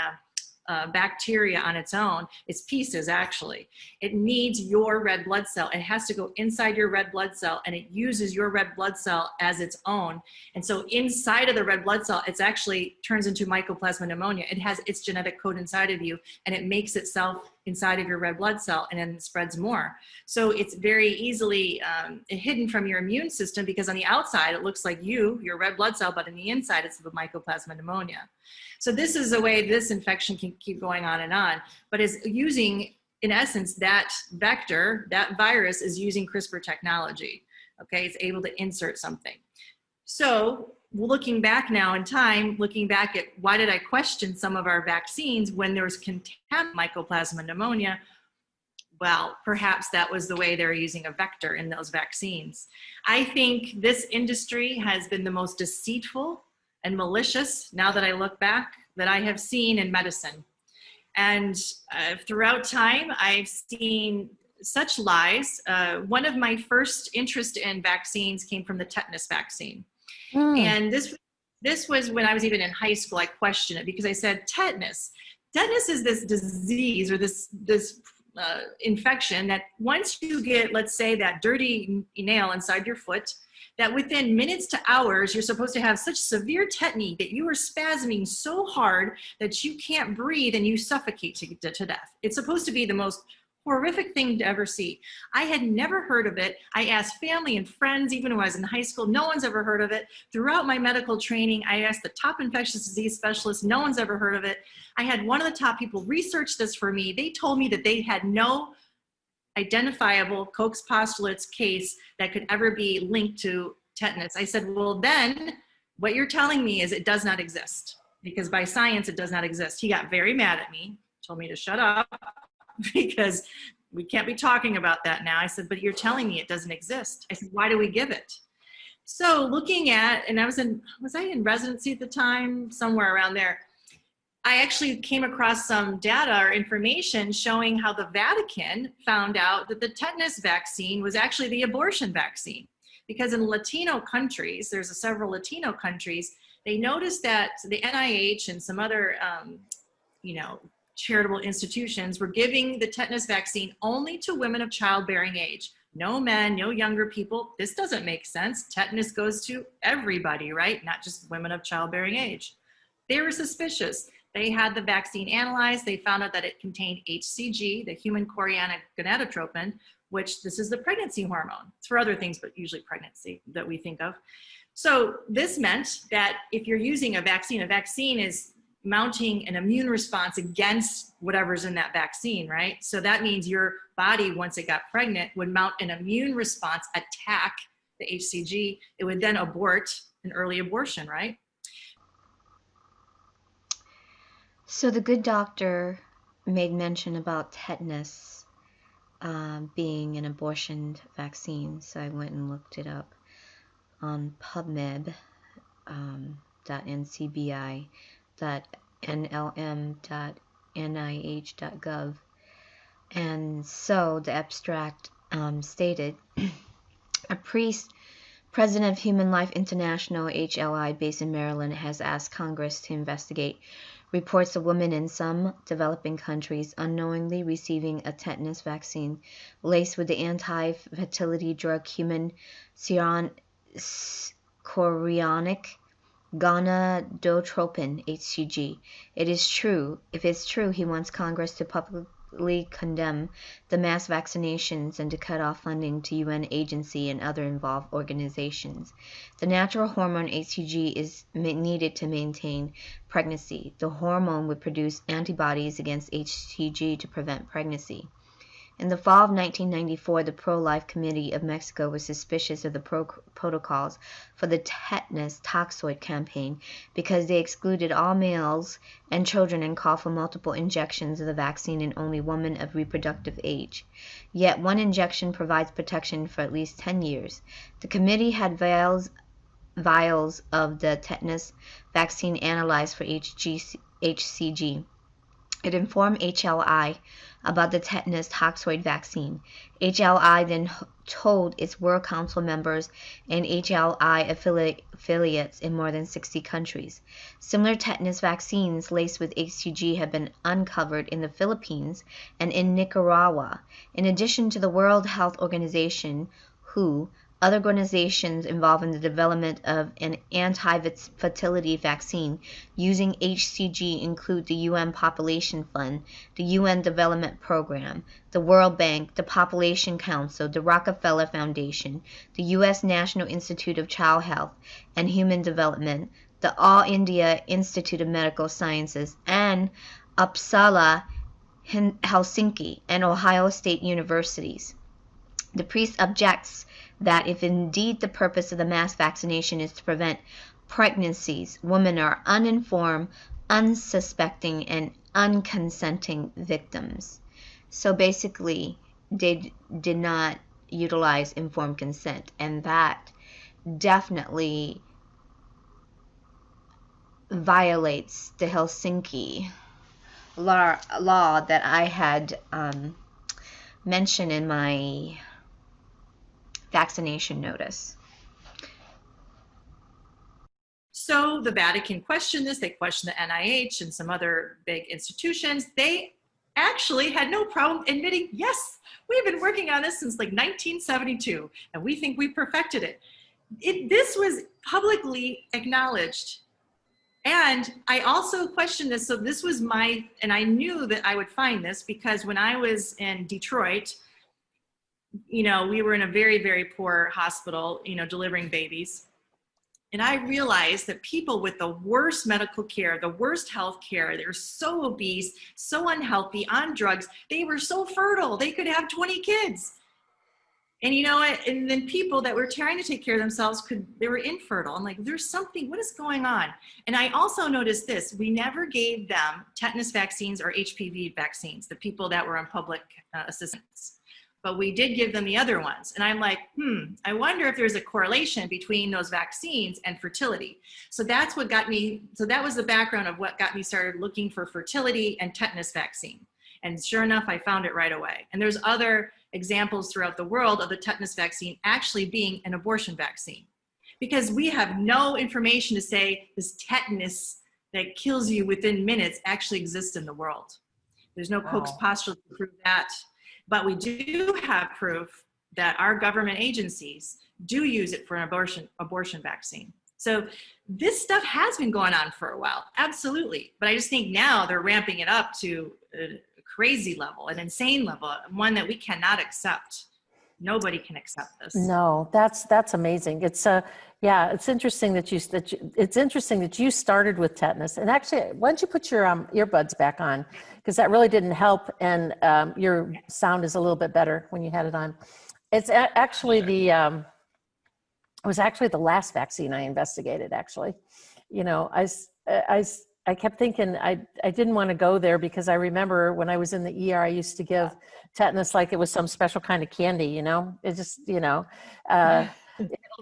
S14: bacteria on its own. It's pieces actually. It needs your red blood cell. It has to go inside your red blood cell, and it uses your red blood cell as its own. And so inside of the red blood cell, it's actually turns into mycoplasma pneumonia. It has its genetic code inside of you, and it makes itself inside of your red blood cell, and then it spreads more. So it's very easily hidden from your immune system, because on the outside it looks like your red blood cell, but on the inside it's the mycoplasma pneumonia. So this is the way this infection can keep going on and on, but is using in essence, that vector, that virus is using CRISPR technology. Okay, it's able to insert something. So looking back now in time, looking back at why did I question some of our vaccines when there was contaminated Mycoplasma pneumonia? Well, perhaps that was the way they're using a vector in those vaccines. I think this industry has been the most deceitful and malicious, now that I look back, that I have seen in medicine. And throughout time, I've seen such lies. One of my first interest in vaccines came from the tetanus vaccine. And this was when I was even in high school. I questioned it because I said, tetanus is this disease or this infection that once you get, let's say, that dirty nail inside your foot, that within minutes to hours, you're supposed to have such severe tetany that you are spasming so hard that you can't breathe and you suffocate to death. It's supposed to be the most horrific thing to ever see. I had never heard of it. I asked family and friends, even when I was in high school, no one's ever heard of it. Throughout my medical training, I asked the top infectious disease specialists, no one's ever heard of it. I had one of the top people research this for me. They told me that they had no identifiable Koch's postulates case that could ever be linked to tetanus. I said, well, then what you're telling me is it does not exist, because by science, it does not exist. He got very mad at me, told me to shut up because we can't be talking about that now. I said, but you're telling me it doesn't exist. I said, why do we give it? So looking at, and was I in residency at the time? Somewhere around there. I actually came across some data or information showing how the Vatican found out that the tetanus vaccine was actually the abortion vaccine. Because in Latino countries, there's several Latino countries, they noticed that the NIH and some other, charitable institutions were giving the tetanus vaccine only to women of childbearing age. No men, no younger people. This doesn't make sense. Tetanus goes to everybody, right? Not just women of childbearing age. They were suspicious. They had the vaccine analyzed. They found out that it contained HCG, the human chorionic gonadotropin, which this is the pregnancy hormone. It's for other things, but usually pregnancy that we think of. So this meant that if you're using a vaccine is mounting an immune response against whatever's in that vaccine, right? So that means your body, once it got pregnant, would mount an immune response, attack the HCG. It would then abort an early abortion, right?
S1: So the good doctor made mention about tetanus being an abortion vaccine. So I went and looked it up on pubmed.ncbi.nlm.nih.gov. And so the abstract stated, a priest, president of Human Life International, HLI, based in Maryland, has asked Congress to investigate reports of women in some developing countries unknowingly receiving a tetanus vaccine laced with the anti-fertility drug human chorionic gonadotropin, HCG. It is true. If it's true, he wants Congress to publicly condemn the mass vaccinations and to cut off funding to UN agency and other involved organizations. The natural hormone HCG is needed to maintain pregnancy. The hormone would produce antibodies against HCG to prevent pregnancy. In the fall of 1994, the Pro-Life Committee of Mexico was suspicious of the protocols for the tetanus toxoid campaign because they excluded all males and children and called for multiple injections of the vaccine in only women of reproductive age. Yet one injection provides protection for at least 10 years. The committee had vials of the tetanus vaccine analyzed for HCG. It informed HLI about the tetanus toxoid vaccine. HLI then told its World Council members and HLI affiliates in more than 60 countries. Similar tetanus vaccines laced with HCG have been uncovered in the Philippines and in Nicaragua. In addition to the World Health Organization, WHO, other organizations involved in the development of an anti-fertility vaccine using HCG include the UN Population Fund, the UN Development Program, the World Bank, the Population Council, the Rockefeller Foundation, the U.S. National Institute of Child Health and Human Development, the All India Institute of Medical Sciences, and Uppsala Helsinki and Ohio State universities. The priest objects that if indeed the purpose of the mass vaccination is to prevent pregnancies, women are uninformed, unsuspecting, and unconsenting victims. So basically, they did not utilize informed consent, and that definitely violates the Helsinki law that I had mentioned in my vaccination notice.
S14: So the Vatican questioned this. They questioned the NIH and some other big institutions. They actually had no problem admitting, yes, we've been working on this since like 1972, and we think we perfected it. This was publicly acknowledged. And I also questioned this. So this was and I knew that I would find this because when I was in Detroit, we were in a very, very poor hospital, delivering babies. And I realized that people with the worst medical care, the worst health care, they're so obese, so unhealthy, on drugs, they were so fertile, they could have 20 kids. And you know what? And then people that were trying to take care of themselves, they were infertile. I'm like, there's something, what is going on? And I also noticed this, we never gave them tetanus vaccines or HPV vaccines, the people that were on public assistance. But we did give them the other ones. And I'm like, I wonder if there's a correlation between those vaccines and fertility. So that's what got me, so that was the background of what got me started looking for fertility and tetanus vaccine. And sure enough, I found it right away. And there's other examples throughout the world of the tetanus vaccine actually being an abortion vaccine. Because we have no information to say this tetanus that kills you within minutes actually exists in the world. There's no Koch's postulate to prove that. But we do have proof that our government agencies do use it for an abortion vaccine. So this stuff has been going on for a while, absolutely. But I just think now they're ramping it up to a crazy level, an insane level, one that we cannot accept. Nobody can accept this.
S10: No, that's amazing. It's it's interesting that you started with tetanus. And actually, why don't you put your earbuds back on, because that really didn't help, and your sound is a little bit better when you had it on. It's actually it was actually the last vaccine I investigated. Actually, I kept thinking I didn't want to go there, because I remember when I was in the ER, I used to give tetanus like it was some special kind of candy, it just,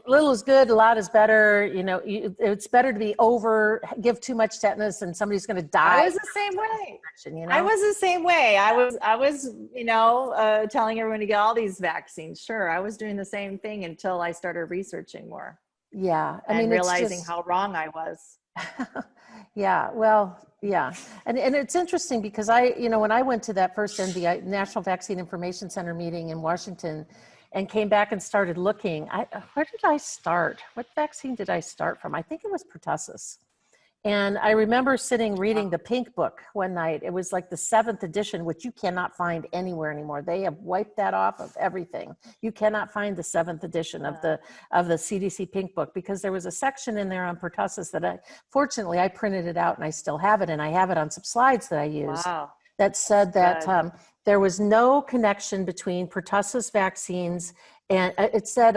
S10: little is good, a lot is better. It's better to be give too much tetanus and somebody's going to die.
S11: I was the same way. I was the same way. I was, telling everyone to get all these vaccines. Sure. I was doing the same thing until I started researching more.
S10: Yeah.
S11: And realizing how wrong I was.
S10: Yeah, well, yeah. And it's interesting because when I went to that first NVI, National Vaccine Information Center meeting in Washington, and came back and started looking, where did I start? What vaccine did I start from? I think it was pertussis. And I remember reading the Pink Book one night. It was like the 7th edition, which you cannot find anywhere anymore. They have wiped that off of everything. You cannot find the 7th edition of the CDC Pink Book, because there was a section in there on pertussis that fortunately I printed it out and I still have it. And I have it on some slides that I used that said that there was no connection between pertussis vaccines. And it said,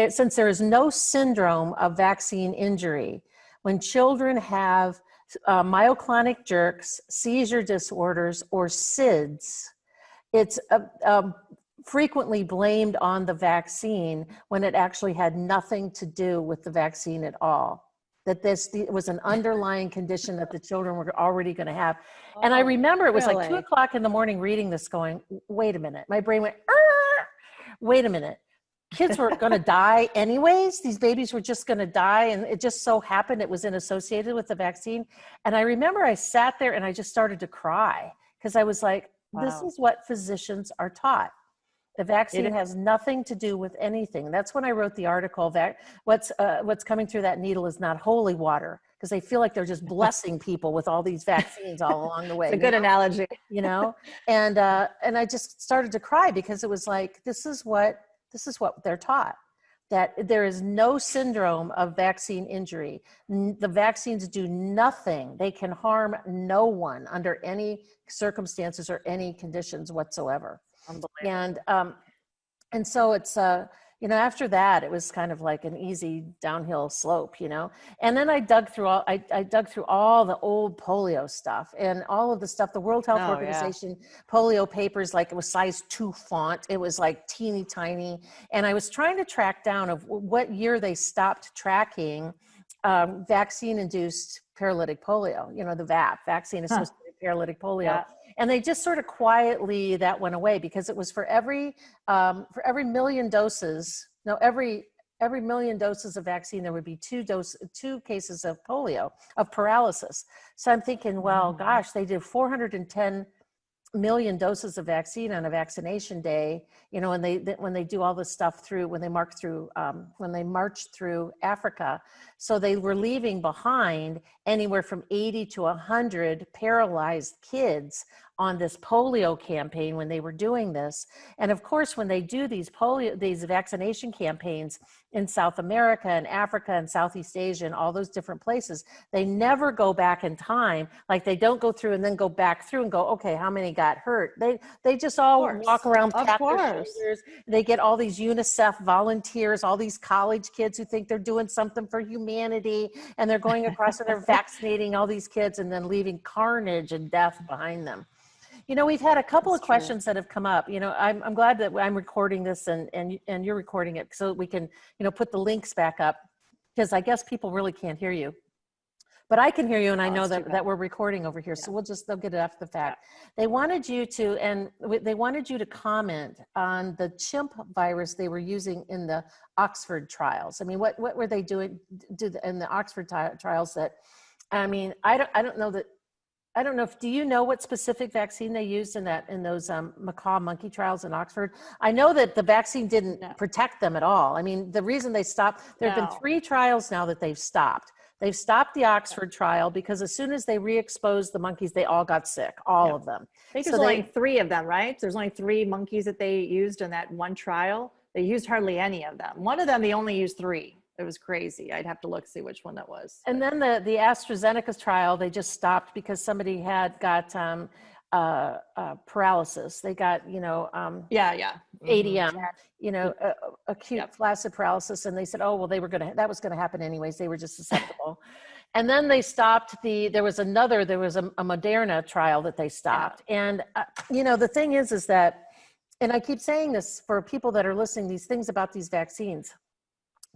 S10: since there is no syndrome of vaccine injury, when children have myoclonic jerks, seizure disorders, or SIDS, it's frequently blamed on the vaccine when it actually had nothing to do with the vaccine at all. That this was an underlying condition that the children were already going to have. And I remember it was like 2 o'clock in the morning reading this going, wait a minute. My brain went, wait a minute. Kids were going to die anyways. These babies were just going to die. And it just so happened it was associated with the vaccine. And I remember I sat there and I just started to cry, because I was like, this is what physicians are taught. The vaccine has nothing to do with anything. That's when I wrote the article that what's coming through that needle is not holy water, because they feel like they're just blessing people with all these vaccines all along the way.
S11: It's a good analogy.
S10: And I just started to cry, because it was like, this is what they're taught. that there is no syndrome of vaccine injury. The vaccines do nothing. They can harm no one under any circumstances or any conditions whatsoever. And so it's, you know, after that, it was kind of like an easy downhill slope, you know. And then I dug through all, I dug through all the old polio stuff and all of the stuff, the World Health Organization polio papers, like it was size 2 font. It was like teeny tiny. And I was trying to track down of what year they stopped tracking vaccine-induced paralytic polio, you know, the VAP, vaccine-associated paralytic polio.
S11: Yeah.
S10: And they just sort of quietly, that went away because it was for every million doses, no, every million doses of vaccine, there would be two cases of polio, of paralysis. So I'm thinking, well, gosh, they did 410 million doses of vaccine on a vaccination day, you know, and when they do all this stuff through, when they march through Africa. So they were leaving behind anywhere from 80 to 100 paralyzed kids on this polio campaign when they were doing this. And of course, when they do these vaccination campaigns in South America and Africa and Southeast Asia and all those different places, they never go back in time. Like they don't go through and then go back through and go, okay, how many got hurt? They just all walk around, pat their shoulders. They get all these UNICEF volunteers, all these college kids who think they're doing something for humanity, and they're going across and they're vaccinating all these kids and then leaving carnage and death behind them. You know, we've had a couple of questions that have come up. You know, I'm glad that I'm recording this and you're recording it so we can, you know, put the links back up, because I guess people really can't hear you. But I can hear you, and I know that we're recording over here, so they'll get it after the fact. They wanted you to comment on the chimp virus they were using in the Oxford trials. I mean, what were they doing in the Oxford trials that, I mean, I don't know if, do you know what specific vaccine they used in those macaw monkey trials in Oxford? I know that the vaccine didn't protect them at all. I mean, the reason they stopped, there have been 3 trials now that they've stopped. They've stopped the Oxford trial because as soon as they re-exposed the monkeys, they all got sick, all of them.
S11: I think there's only 3 of them, right? There's only 3 monkeys that they used in that one trial. They used hardly any of them. One of them, they only used 3. It was crazy. I'd have to look, see which one that was.
S10: And then the AstraZeneca trial, they just stopped because somebody had got paralysis. They got, you know, ADM, you know, acute flaccid paralysis. And they said, oh, well, that was going to happen anyways. They were just susceptible. And then they stopped there was a Moderna trial that they stopped. And, you know, the thing is that, and I keep saying this for people that are listening, these things about these vaccines.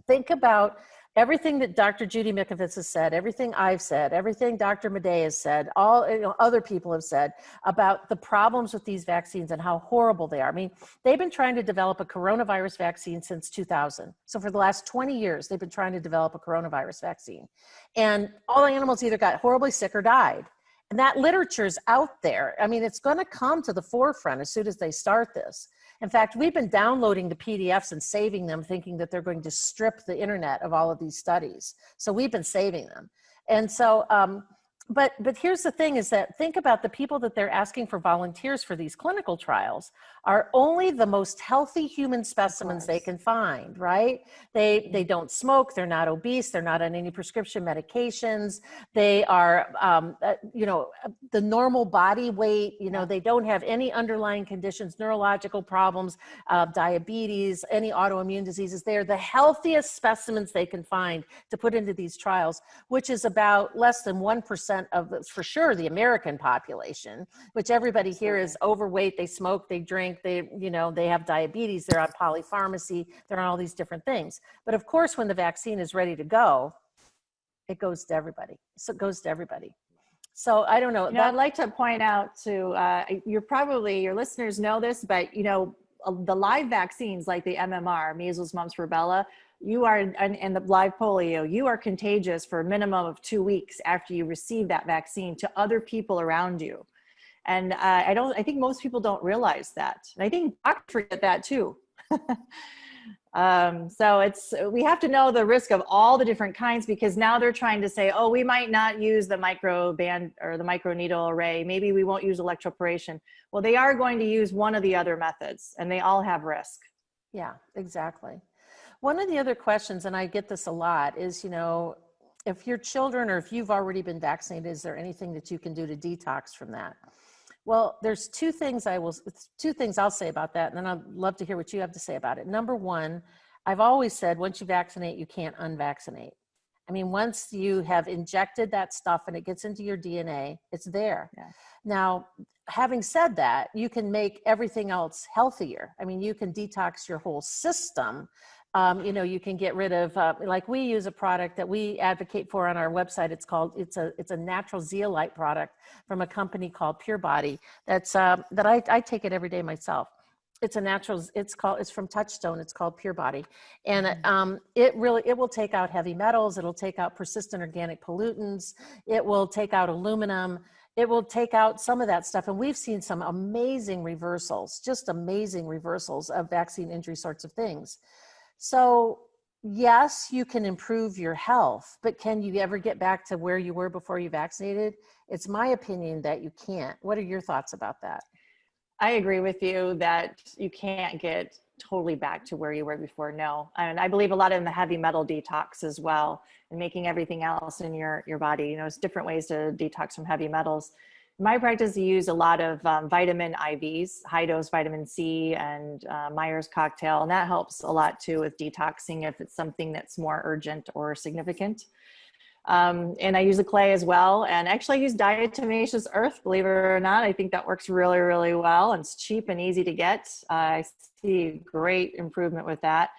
S10: Think about everything that Dr. Judy Mikovits has said, everything I've said, everything Dr. Madej has said, all, you know, other people have said about the problems with these vaccines and how horrible they are. I mean, they've been trying to develop a coronavirus vaccine since 2000. So for the last 20 years, they've been trying to develop a coronavirus vaccine. And all the animals either got horribly sick or died. And that literature's out there. I mean, it's going to come to the forefront as soon as they start this. In fact, we've been downloading the PDFs and saving them, thinking that they're going to strip the internet of all of these studies. So we've been saving them. And so, but here's the thing is that think about the people that they're asking for volunteers for these clinical trials are only the most healthy human specimens they can find, right? They don't smoke, they're not obese, they're not on any prescription medications, they are, you know, the normal body weight, you know, they don't have any underlying conditions, neurological problems, diabetes, any autoimmune diseases. They're the healthiest specimens they can find to put into these trials, which is about less than 1% of, for sure, the American population, which everybody here is overweight, they smoke, they drink, they, you know, they have diabetes, they're on polypharmacy, they're on all these different things. But of course, when the vaccine is ready to go, it goes to everybody. So it goes to everybody. So I don't know.
S11: You know, I'd like to point out to, your listeners know this, but you know, the live vaccines like the MMR, measles, mumps, rubella, you are, and the live polio, you are contagious for a minimum of 2 weeks after you receive that vaccine to other people around you. And I think most people don't realize that. And I think doctors forget that too. So we have to know the risk of all the different kinds, because now they're trying to say, oh, we might not use the microband or the microneedle array. Maybe we won't use electroporation. Well, they are going to use one of the other methods, and they all have risk.
S10: Yeah, exactly. One of the other questions, and I get this a lot, is, if your children or if you've already been vaccinated, is there anything that you can do to detox from that? Well, there's two things I'll say about that, and then I'd love to hear what you have to say about it. Number one, I've always said, once you vaccinate, you can't unvaccinate. I mean, once you have injected that stuff and it gets into your DNA, it's there. Yeah. Now, having said that, you can make everything else healthier. I mean, you can detox your whole system. You can get rid of, like we use a product that we advocate for on our website. It's a natural zeolite product from a company called Pure Body. That I take it every day myself. It's a natural, it's from Touchstone. It's called Pure Body. And it will take out heavy metals. It'll take out persistent organic pollutants. It will take out aluminum. It will take out some of that stuff. And we've seen some amazing reversals, just amazing reversals of vaccine injury sorts of things. So yes, you can improve your health, but can you ever get back to where you were before you vaccinated? It's my opinion that you can't. What are your thoughts about that?
S11: I agree with you that you can't get totally back to where you were before. No. And I believe a lot in the heavy metal detox as well, and making everything else in your body. It's different ways to detox from heavy metals. In my practice, you use a lot of vitamin IVs, high dose vitamin C and Myers cocktail. And that helps a lot too with detoxing if it's something that's more urgent or significant. And I use the clay as well. And actually I use diatomaceous earth, believe it or not. I think that works really, really well. And it's cheap and easy to get. I see great improvement with that.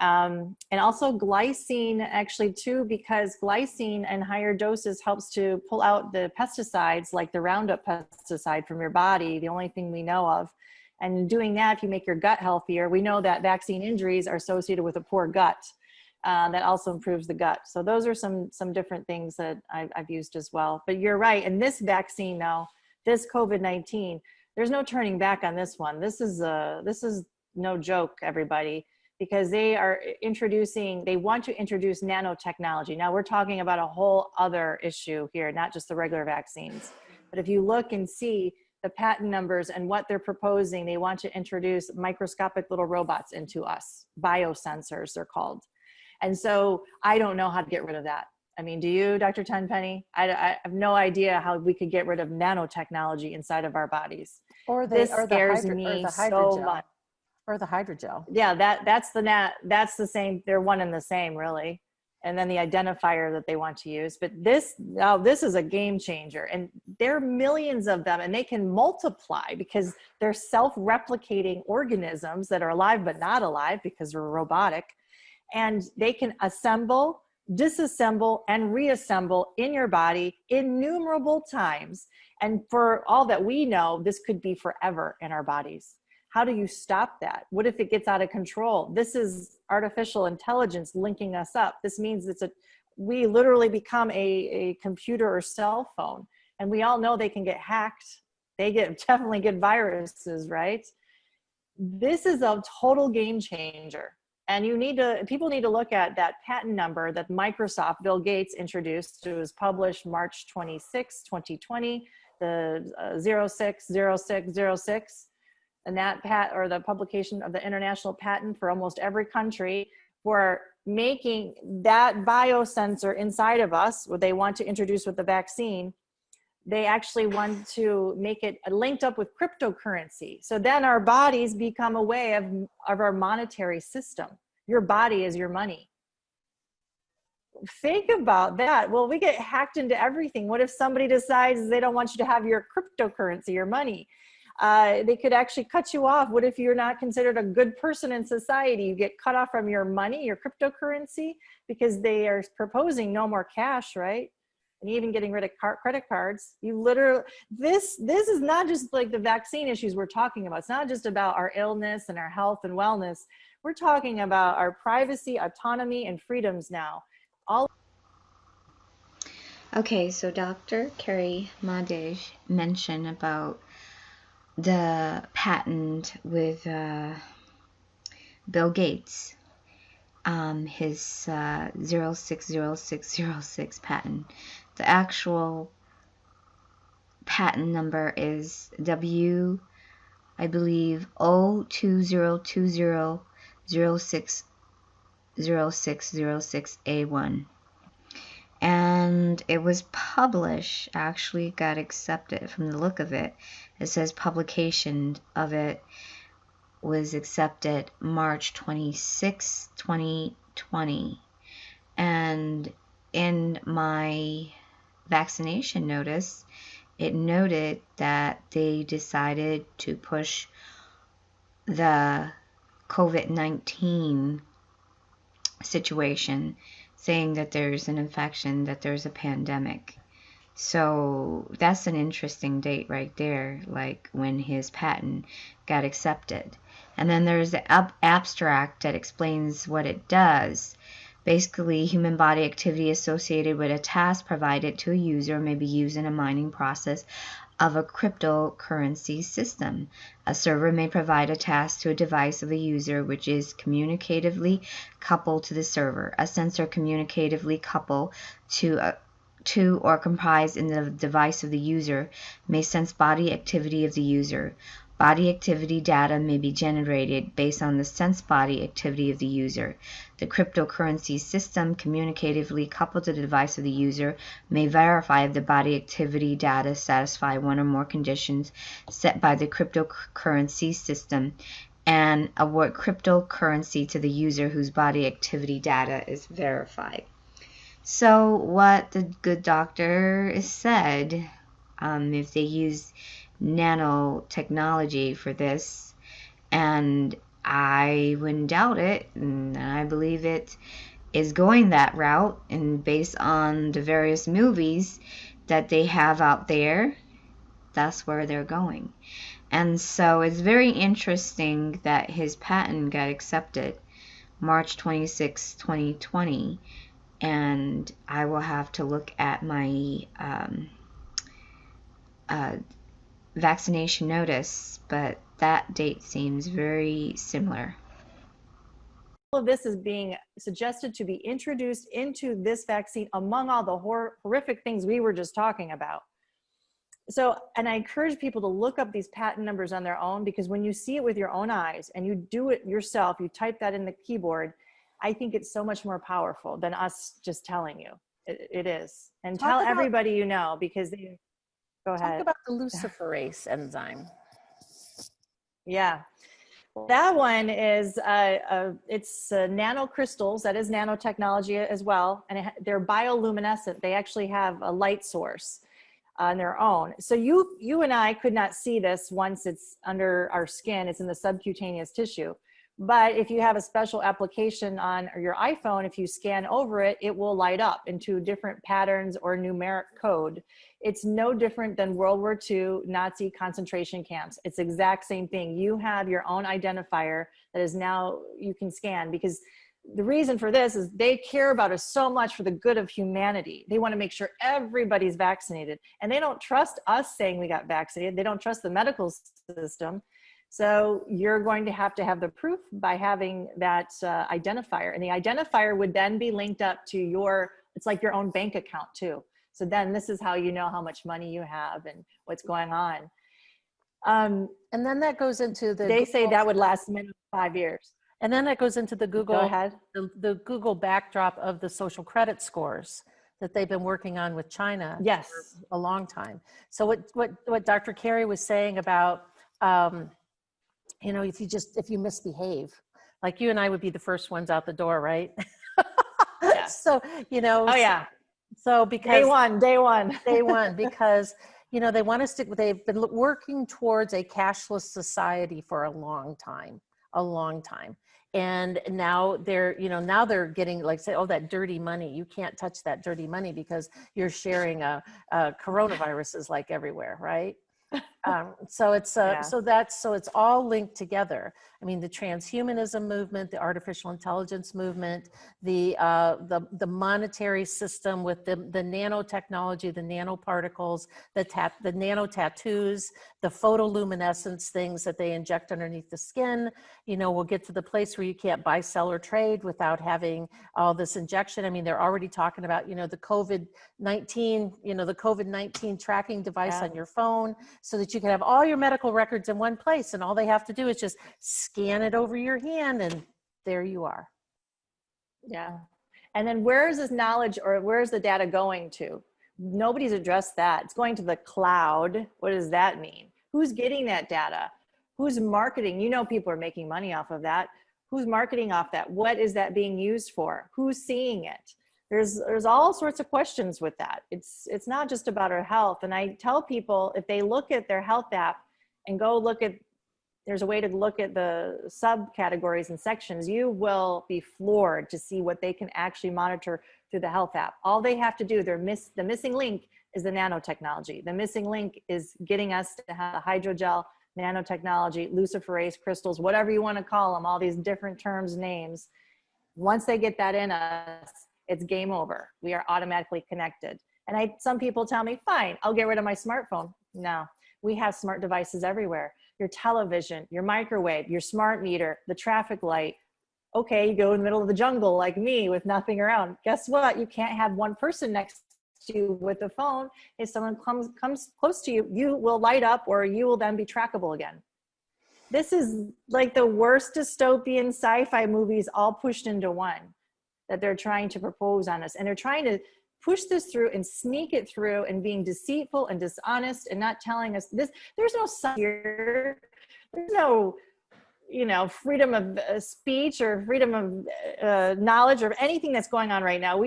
S11: And also glycine actually too, because glycine in higher doses helps to pull out the pesticides like the Roundup pesticide from your body, the only thing we know of. And doing that, if you make your gut healthier, we know that vaccine injuries are associated with a poor gut. That also improves the gut. So those are some different things that I've used as well. But you're right, and this vaccine now, this COVID-19, there's no turning back on this one. This is no joke, everybody, because they want to introduce nanotechnology. Now we're talking about a whole other issue here, not just the regular vaccines. But if you look and see the patent numbers and what they're proposing, they want to introduce microscopic little robots into us, biosensors they're called. And so I don't know how to get rid of that. I mean, do you, Dr. Tenpenny? I have no idea how we could get rid of nanotechnology inside of our bodies. This scares me so much.
S10: Or the hydrogel.
S11: Yeah, that's the same. They're one and the same, really. And then the identifier that they want to use. But this is a game changer. And there are millions of them, and they can multiply because they're self-replicating organisms that are alive but not alive because they're robotic. And they can assemble, disassemble, and reassemble in your body innumerable times. And for all that we know, this could be forever in our bodies. How do you stop that? What if it gets out of control? This is artificial intelligence linking us up. This means we literally become a computer or cell phone. And we all know they can get hacked. They definitely get viruses, right? This is a total game changer. And people need to look at that patent number that Microsoft, Bill Gates introduced. It was published March 26, 2020, the 060606. And that the publication of the international patent for almost every country for making that biosensor inside of us, what they want to introduce with the vaccine. They actually want to make it linked up with cryptocurrency. So then our bodies become a way of our monetary system. Your body is your money. Think about that. Well, we get hacked into everything. What if somebody decides they don't want you to have your cryptocurrency, your money? They could actually cut you off. What if you're not considered a good person in society? You get cut off from your money, your cryptocurrency, because they are proposing no more cash, right? And even getting rid of credit cards. This is not just like the vaccine issues we're talking about. It's not just about our illness and our health and wellness. We're talking about our privacy, autonomy, and freedoms now.
S1: Okay, so Dr. Carrie Madej mentioned about the patent with Bill Gates, his 060606 patent. The actual patent number is I believe, 02020600606A1. And it was published, actually got accepted from the look of it. It says publication of it was accepted March 26, 2020. And in my vaccination notice, it noted that they decided to push the COVID-19 situation, saying that there's an infection, that there's a pandemic. So that's an interesting date right there, like when his patent got accepted. And then there's the abstract that explains what it does. Basically, human body activity associated with a task provided to a user may be used in a mining process of a cryptocurrency system. A server may provide a task to a device of a user which is communicatively coupled to the server. A sensor communicatively coupled to or comprised in the device of the user may sense body activity of the user. Body activity data may be generated based on the sensed body activity of the user. The cryptocurrency system communicatively coupled to the device of the user may verify if the body activity data satisfy one or more conditions set by the cryptocurrency system and award cryptocurrency to the user whose body activity data is verified. So what the good doctor said, if they use nanotechnology for this, and I wouldn't doubt it, and I believe it is going that route, and based on the various movies that they have out there, that's where they're going. And so it's very interesting that his patent got accepted March 26, 2020, and I will have to look at my vaccination notice, but that date seems very similar.
S11: All of this is being suggested to be introduced into this vaccine among all the horrific things we were just talking about. So, and I encourage people to look up these patent numbers on their own, because when you see it with your own eyes and you do it yourself, you type that in the keyboard, I think it's so much more powerful than us just telling you. It is. And tell everybody you know, because they, go ahead.
S10: Talk about the luciferase enzyme.
S11: Yeah. That one is, it's nanocrystals, that is nanotechnology as well, and they're bioluminescent. They actually have a light source on their own. So you and I could not see this once it's under our skin, it's in the subcutaneous tissue. But if you have a special application on your iPhone, if you scan over it, it will light up into different patterns or numeric code. It's no different than World War II Nazi concentration camps. It's the exact same thing. You have your own identifier that is now you can scan, because the reason for this is they care about us so much for the good of humanity. They want to make sure everybody's vaccinated, and they don't trust us saying we got vaccinated. They don't trust the medical system. So you're going to have the proof by having that identifier, and the identifier would then be linked up to your, it's like your own bank account too. So then this is how you know how much money you have and what's going on.
S10: And then that goes into the,
S11: they say that would last minimum 5 years.
S10: And then that goes into the Google,
S11: go ahead.
S10: The Google backdrop of the social credit scores that they've been working on with China
S11: yes.
S10: for a long time. So what Dr. Carrie was saying about, you know, if you misbehave, like you and I would be the first ones out the door, right?
S11: Yeah.
S10: So, you know.
S11: Oh yeah.
S10: So because
S11: day one,
S10: because, you know, they've been working towards a cashless society for a long time. And now they're getting, like, say, oh, that dirty money, you can't touch that dirty money because you're sharing coronaviruses like everywhere, right? So it's all linked together. I mean, the transhumanism movement, the artificial intelligence movement, the monetary system with the nanotechnology, the nanoparticles, the nano tattoos, the photoluminescence things that they inject underneath the skin. You know, we'll get to the place where you can't buy, sell, or trade without having all this injection. I mean, they're already talking about, you know, the COVID-19 tracking device on your phone, so that you can have all your medical records in one place, and all they have to do is just scan it over your hand, and there you are.
S11: Yeah. And then where is this knowledge, or where's the data going to? Nobody's addressed that. It's going to the cloud. What does that mean? Who's getting that data? Who's marketing? You know, people are making money off of that. Who's marketing off that? What is that being used for? Who's seeing it? There's all sorts of questions with that. It's not just about our health. And I tell people, if they look at their health app and go look at, there's a way to look at the subcategories and sections, you will be floored to see what they can actually monitor through the health app. All they have to do, the missing link is the nanotechnology. The missing link is getting us to have the hydrogel, nanotechnology, luciferase crystals, whatever you want to call them, all these different terms, names. Once they get that in us, it's game over. We are automatically connected. And some people tell me, fine, I'll get rid of my smartphone. No, we have smart devices everywhere. Your television, your microwave, your smart meter, the traffic light. Okay, you go in the middle of the jungle like me with nothing around. Guess what? You can't have one person next to you with a phone. If someone comes close to you, you will light up, or you will then be trackable again. This is like the worst dystopian sci-fi movies all pushed into one that they're trying to propose on us. And they're trying to push this through and sneak it through and being deceitful and dishonest and not telling us this. There's no here. There's no, freedom of speech or freedom of knowledge or anything that's going on right now.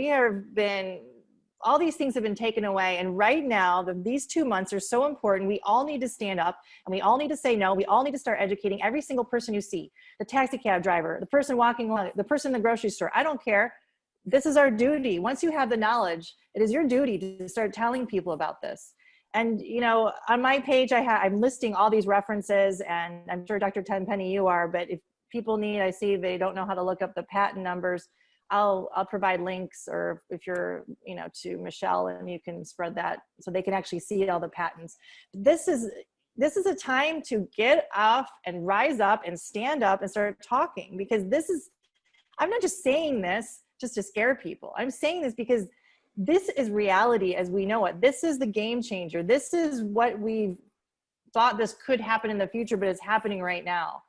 S11: All these things have been taken away. And right now, these 2 months are so important. We all need to stand up, and we all need to say no. We all need to start educating every single person you see, the taxi cab driver, the person walking along, the person in the grocery store. I don't care. This is our duty. Once you have the knowledge, it is your duty to start telling people about this. And, on my page, I'm listing all these references, and I'm sure Dr. Tenpenny, you are, but if people need, I see they don't know how to look up the patent numbers, I'll provide links, or if you're, to Michelle, and you can spread that so they can actually see all the patents. This is a time to get off and rise up and stand up and start talking, because I'm not just saying this just to scare people. I'm saying this because this is reality as we know it. This is the game changer. This is what we thought this could happen in the future, but it's happening right now.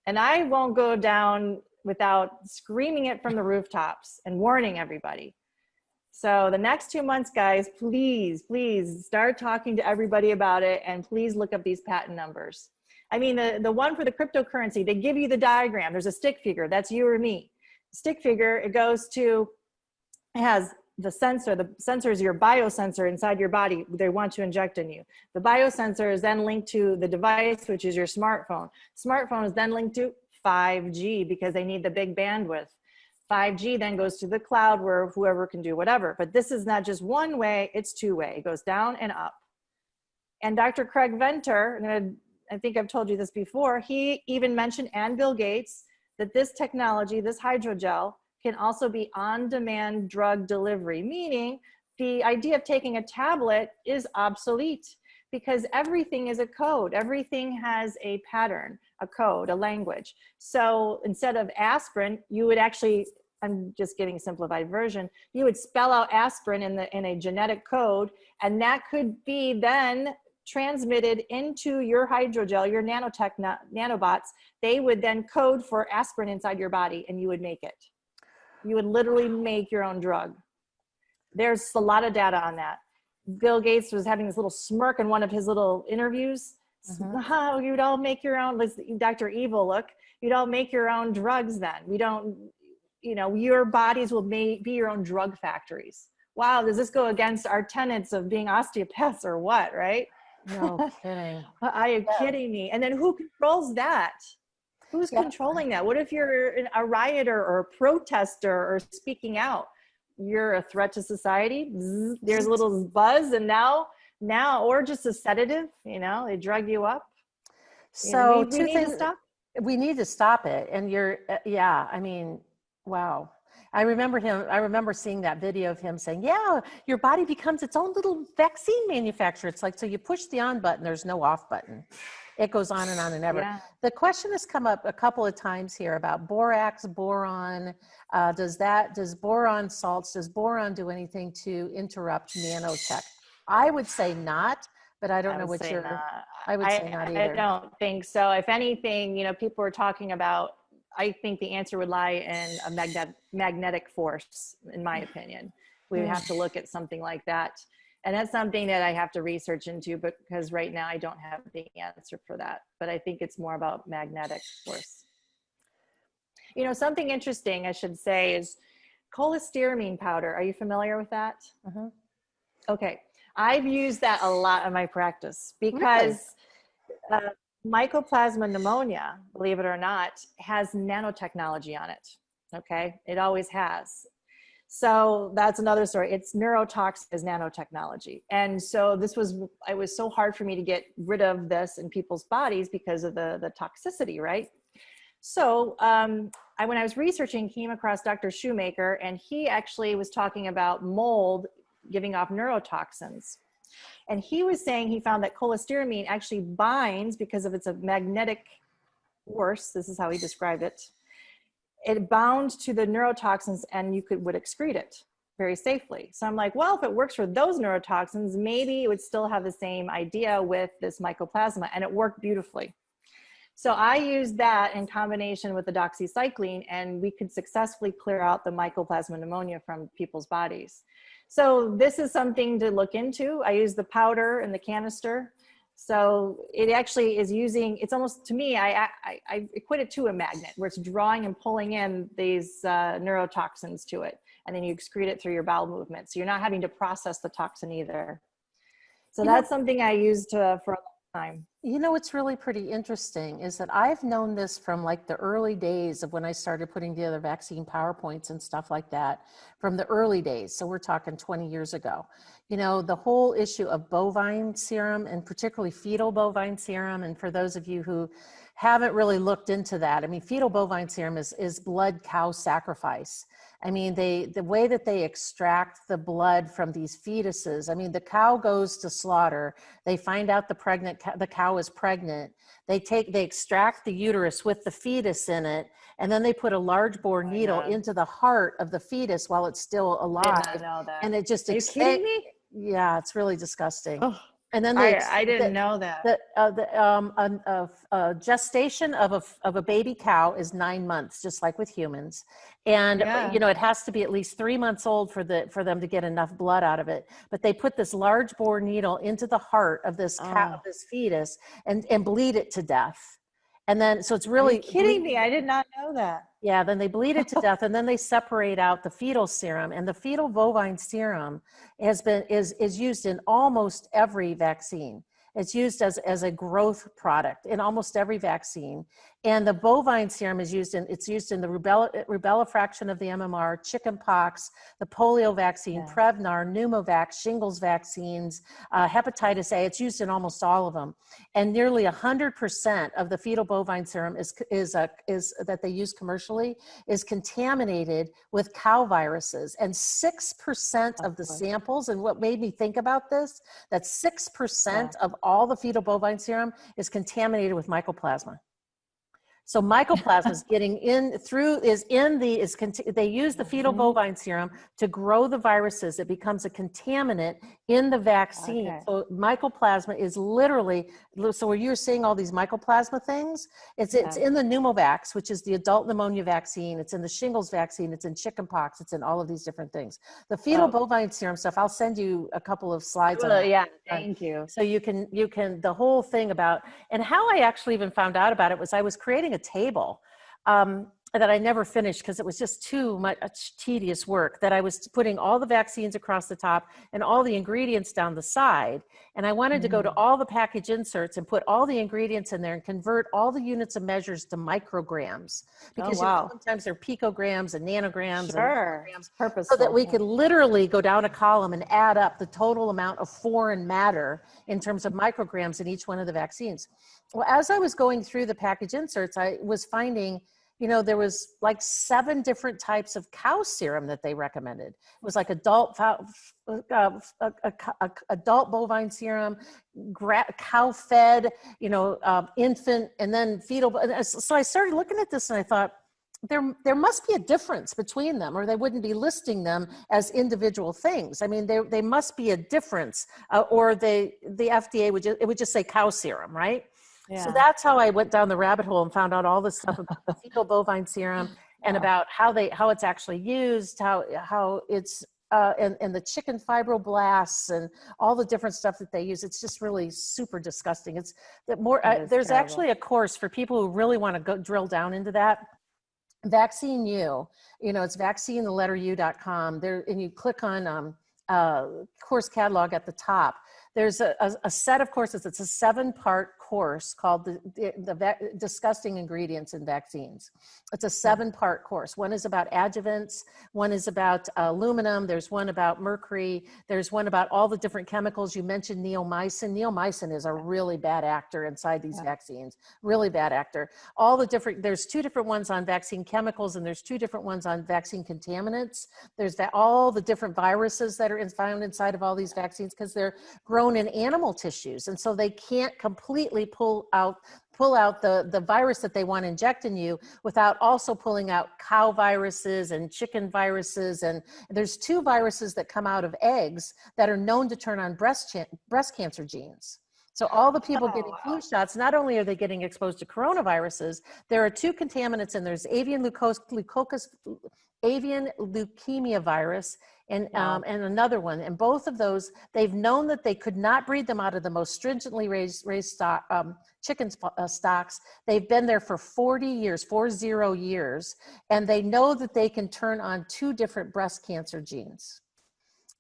S11: And I won't go down without screaming it from the rooftops and warning everybody. So the next 2 months, guys, please start talking to everybody about it, and please look up these patent numbers. I mean, the one for the cryptocurrency, they give you the diagram. There's a stick figure. That's you or me. Stick figure, it has the sensor. The sensor is your biosensor inside your body. They want to inject in you. The biosensor is then linked to the device, which is your smartphone. Smartphone is then linked to 5G because they need the big bandwidth. 5G then goes to the cloud where whoever can do whatever. But this is not just one way, it's two way. It goes down and up. And Dr. Craig Venter, and I think I've told you this before, he even mentioned, and Bill Gates, that this technology, this hydrogel, can also be on-demand drug delivery, meaning the idea of taking a tablet is obsolete because everything is a code. Everything has a pattern, a code, a language. So instead of aspirin, you would actually, I'm just giving a simplified version, you would spell out aspirin in a genetic code, and that could be then transmitted into your hydrogel, your nanobots. They would then code for aspirin inside your body, and you would make it. You would literally make your own drug. There's a lot of data on that. Bill Gates was having this little smirk in one of his little interviews. Oh, you'd all make your own, Dr. Evil, look, you'd all make your own drugs then. We don't, your bodies will be your own drug factories. Wow, does this go against our tenets of being osteopaths or what, right?
S10: No kidding.
S11: Are you kidding me? And then who controls that? Who's controlling that? What if you're a rioter or a protester or speaking out? You're a threat to society. There's a little buzz, and now, or just a sedative, they drug you up.
S10: So
S11: we need to stop.
S10: We need to stop it. And wow. I remember seeing that video of him saying, yeah, your body becomes its own little vaccine manufacturer. It's like, so you push the on button, there's no off button. It goes on and ever. Yeah. The question has come up a couple of times here about borax, boron. Does boron salts, does boron do anything to interrupt nanotech? I would say not, but I don't
S11: I
S10: know
S11: would
S10: what
S11: say
S10: you're,
S11: not.
S10: I would say not either.
S11: I don't think so. If anything, you know, people are talking about, I think the answer would lie in a magnetic force, in my opinion. We would have to look at something like that. And that's something that I have to research into, because right now I don't have the answer for that. But I think it's more about magnetic force. You know, something interesting I should say is cholestyramine powder. Are you familiar with that? Okay. I've used that a lot in my practice because Mycoplasma pneumonia, believe it or not, has nanotechnology on it. Okay. It always has. So that's another story. It's neurotoxin is nanotechnology. And so it was so hard for me to get rid of this in people's bodies because of the toxicity, right? So when I was researching, came across Dr. Shoemaker, and he actually was talking about mold giving off neurotoxins. And he was saying he found that cholestyramine actually binds because of its a magnetic force. This is how he described it. It bound to the neurotoxins, and you would excrete it very safely. So I'm like, well, if it works for those neurotoxins, maybe it would still have the same idea with this mycoplasma, and it worked beautifully. So I used that in combination with the doxycycline, and we could successfully clear out the mycoplasma pneumonia from people's bodies. So this is something to look into. I use the powder and the canister. So it actually is using, it's almost, to me, I equate it to a magnet where it's drawing and pulling in these neurotoxins to it. And then you excrete it through your bowel movement. So you're not having to process the toxin either. So that's something I used for a long time.
S10: You know, what's really pretty interesting is that I've known this from like the early days of when I started putting together vaccine PowerPoints and stuff like that, from the early days. So we're talking 20 years ago. You know, the whole issue of bovine serum, and particularly fetal bovine serum. And for those of you who haven't really looked into that, I mean, fetal bovine serum is blood cow sacrifice. I mean, the way that they extract the blood from these fetuses, I mean, the cow goes to slaughter, they find out the cow is pregnant, they extract the uterus with the fetus in it, and then they put a large bore needle into the heart of the fetus while it's still alive.
S11: I did not know that.
S10: And it just,
S11: are you kidding me?
S10: Yeah, it's really disgusting.
S11: Oh,
S10: and then
S11: I didn't know that.
S10: The gestation of a baby cow is 9 months, just like with humans. And, you know, it has to be at least 3 months old for them to get enough blood out of it. But they put this large bore needle into the heart of this cow, of this fetus, and bleed it to death. And then, so it's really—
S11: Are you kidding me? I did not know that.
S10: Yeah, then they bleed it to death, and then they separate out the fetal serum. And the fetal bovine serum is used in almost every vaccine. It's used as a growth product in almost every vaccine. And the bovine serum is used in the rubella fraction of the MMR, chickenpox, the polio vaccine, Prevnar, pneumovax, shingles vaccines, hepatitis A. It's used in almost all of them. And nearly 100% of the fetal bovine serum that they use commercially is contaminated with cow viruses. And 6% of the samples, and what made me think about this, that 6% of all the fetal bovine serum is contaminated with mycoplasma. So mycoplasma is getting in through, they use the fetal bovine serum to grow the viruses. It becomes a contaminant in the vaccine. Okay. So mycoplasma is literally, so where you're seeing all these mycoplasma things, it's in the pneumovax, which is the adult pneumonia vaccine. It's in the shingles vaccine. It's in chickenpox. It's in all of these different things. The fetal bovine serum stuff, I'll send you a couple of slides on that.
S11: Yeah, thank you.
S10: So you can, the whole thing about, and how I actually even found out about it was I was creating a table that I never finished because it was just too much tedious work, that I was putting all the vaccines across the top and all the ingredients down the side. And I wanted to go to all the package inserts and put all the ingredients in there and convert all the units of measures to micrograms. Because you know, sometimes they're picograms and nanograms and micrograms,
S11: purposeful.
S10: so that we could literally go down a column and add up the total amount of foreign matter in terms of micrograms in each one of the vaccines. Well, as I was going through the package inserts, I was finding, you know, there was like 7 different types of cow serum that they recommended. It was like adult bovine serum, cow fed, you know, infant, and then fetal. So I started looking at this and I thought, there must be a difference between them, or they wouldn't be listing them as individual things. I mean, they must be a difference, or the FDA would just say cow serum, right?
S11: Yeah.
S10: So that's how I went down the rabbit hole and found out all this stuff about the fetal bovine serum and about how it's actually used, how it's and the chicken fibroblasts and all the different stuff that they use. It's just really super disgusting. It's that more. There's terrible. Actually a course for people who really want to go drill down into that. Vaccine U, it's vaccine.com there, and you click on course catalog at the top. There's a set of courses. It's a 7-part course called the Disgusting Ingredients in Vaccines. It's a 7-part course. One is about adjuvants. One is about aluminum. There's one about mercury. There's one about all the different chemicals. You mentioned neomycin. Neomycin is a really bad actor inside these vaccines. Really bad actor. There's 2 different ones on vaccine chemicals, and there's 2 different ones on vaccine contaminants. There's all the different viruses that are found inside of all these vaccines, because they're grown in animal tissues, and so they can't completely pull out the virus that they want to inject in you without also pulling out cow viruses and chicken viruses. And there's 2 viruses that come out of eggs that are known to turn on breast cancer genes. So all the people getting flu shots, not only are they getting exposed to coronaviruses, there are 2 contaminants, and there's avian leukemia virus and another one. And both of those, they've known that they could not breed them out of the most stringently raised chicken stocks. They've been there for 40 years, and they know that they can turn on 2 different breast cancer genes.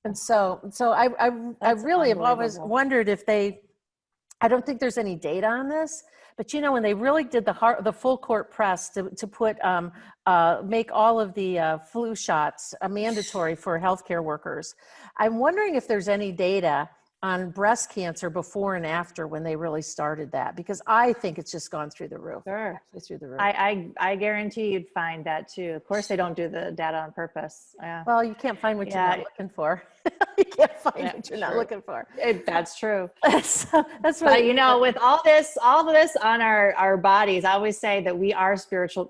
S10: And so I really have always wondered if I don't think there's any data on this, but when they really did the full court press to put make all of the flu shots mandatory for healthcare workers, I'm wondering if there's any data on breast cancer before and after when they really started that, because I think it's just gone through the roof.
S11: Sure.
S10: Through the roof.
S11: I guarantee you'd find that too. Of course, they don't do the data on purpose. Yeah.
S10: Well, you can't find what you're not looking for. You can't find what you're not looking for.
S11: That's true.
S10: That's
S11: right. But with all of this on our bodies, I always say that we are spiritual.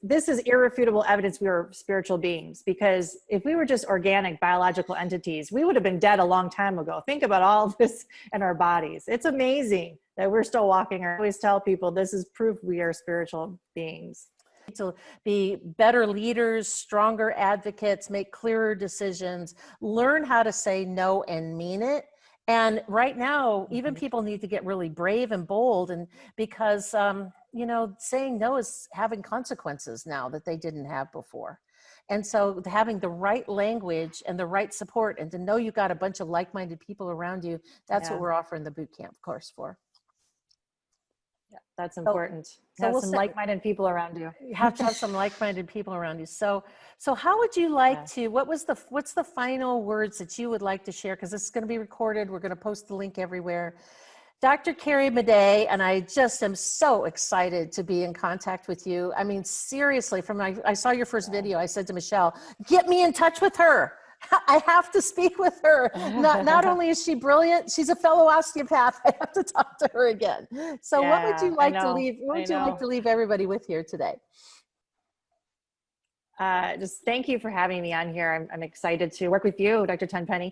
S11: This is irrefutable evidence we are spiritual beings, because if we were just organic biological entities, we would have been dead a long time ago. Think about all of this in our bodies. It's amazing that we're still walking. I always tell people this is proof we are spiritual beings.
S10: To be better leaders, stronger advocates, make clearer decisions, learn how to say no and mean it. And right now, even people need to get really brave and bold, and because saying no is having consequences now that they didn't have before. And so having the right language and the right support, and to know you got a bunch of like-minded people around you, that's what we're offering the boot camp course for.
S11: Yeah, that's important. Have some like-minded people around you.
S10: You have to have some like-minded people around you. So how would you like to, what's the final words that you would like to share? Because this is going to be recorded. We're going to post the link everywhere. Dr. Carrie Madej, and I just am so excited to be in contact with you. I mean, seriously, I saw your first video. I said to Michelle, get me in touch with her. I have to speak with her. Not only is she brilliant, she's a fellow osteopath. I have to talk to her again. So what would you like to leave? What would you like to leave everybody with here today?
S11: Just thank you for having me on here. I'm excited to work with you, Dr. Tenpenny.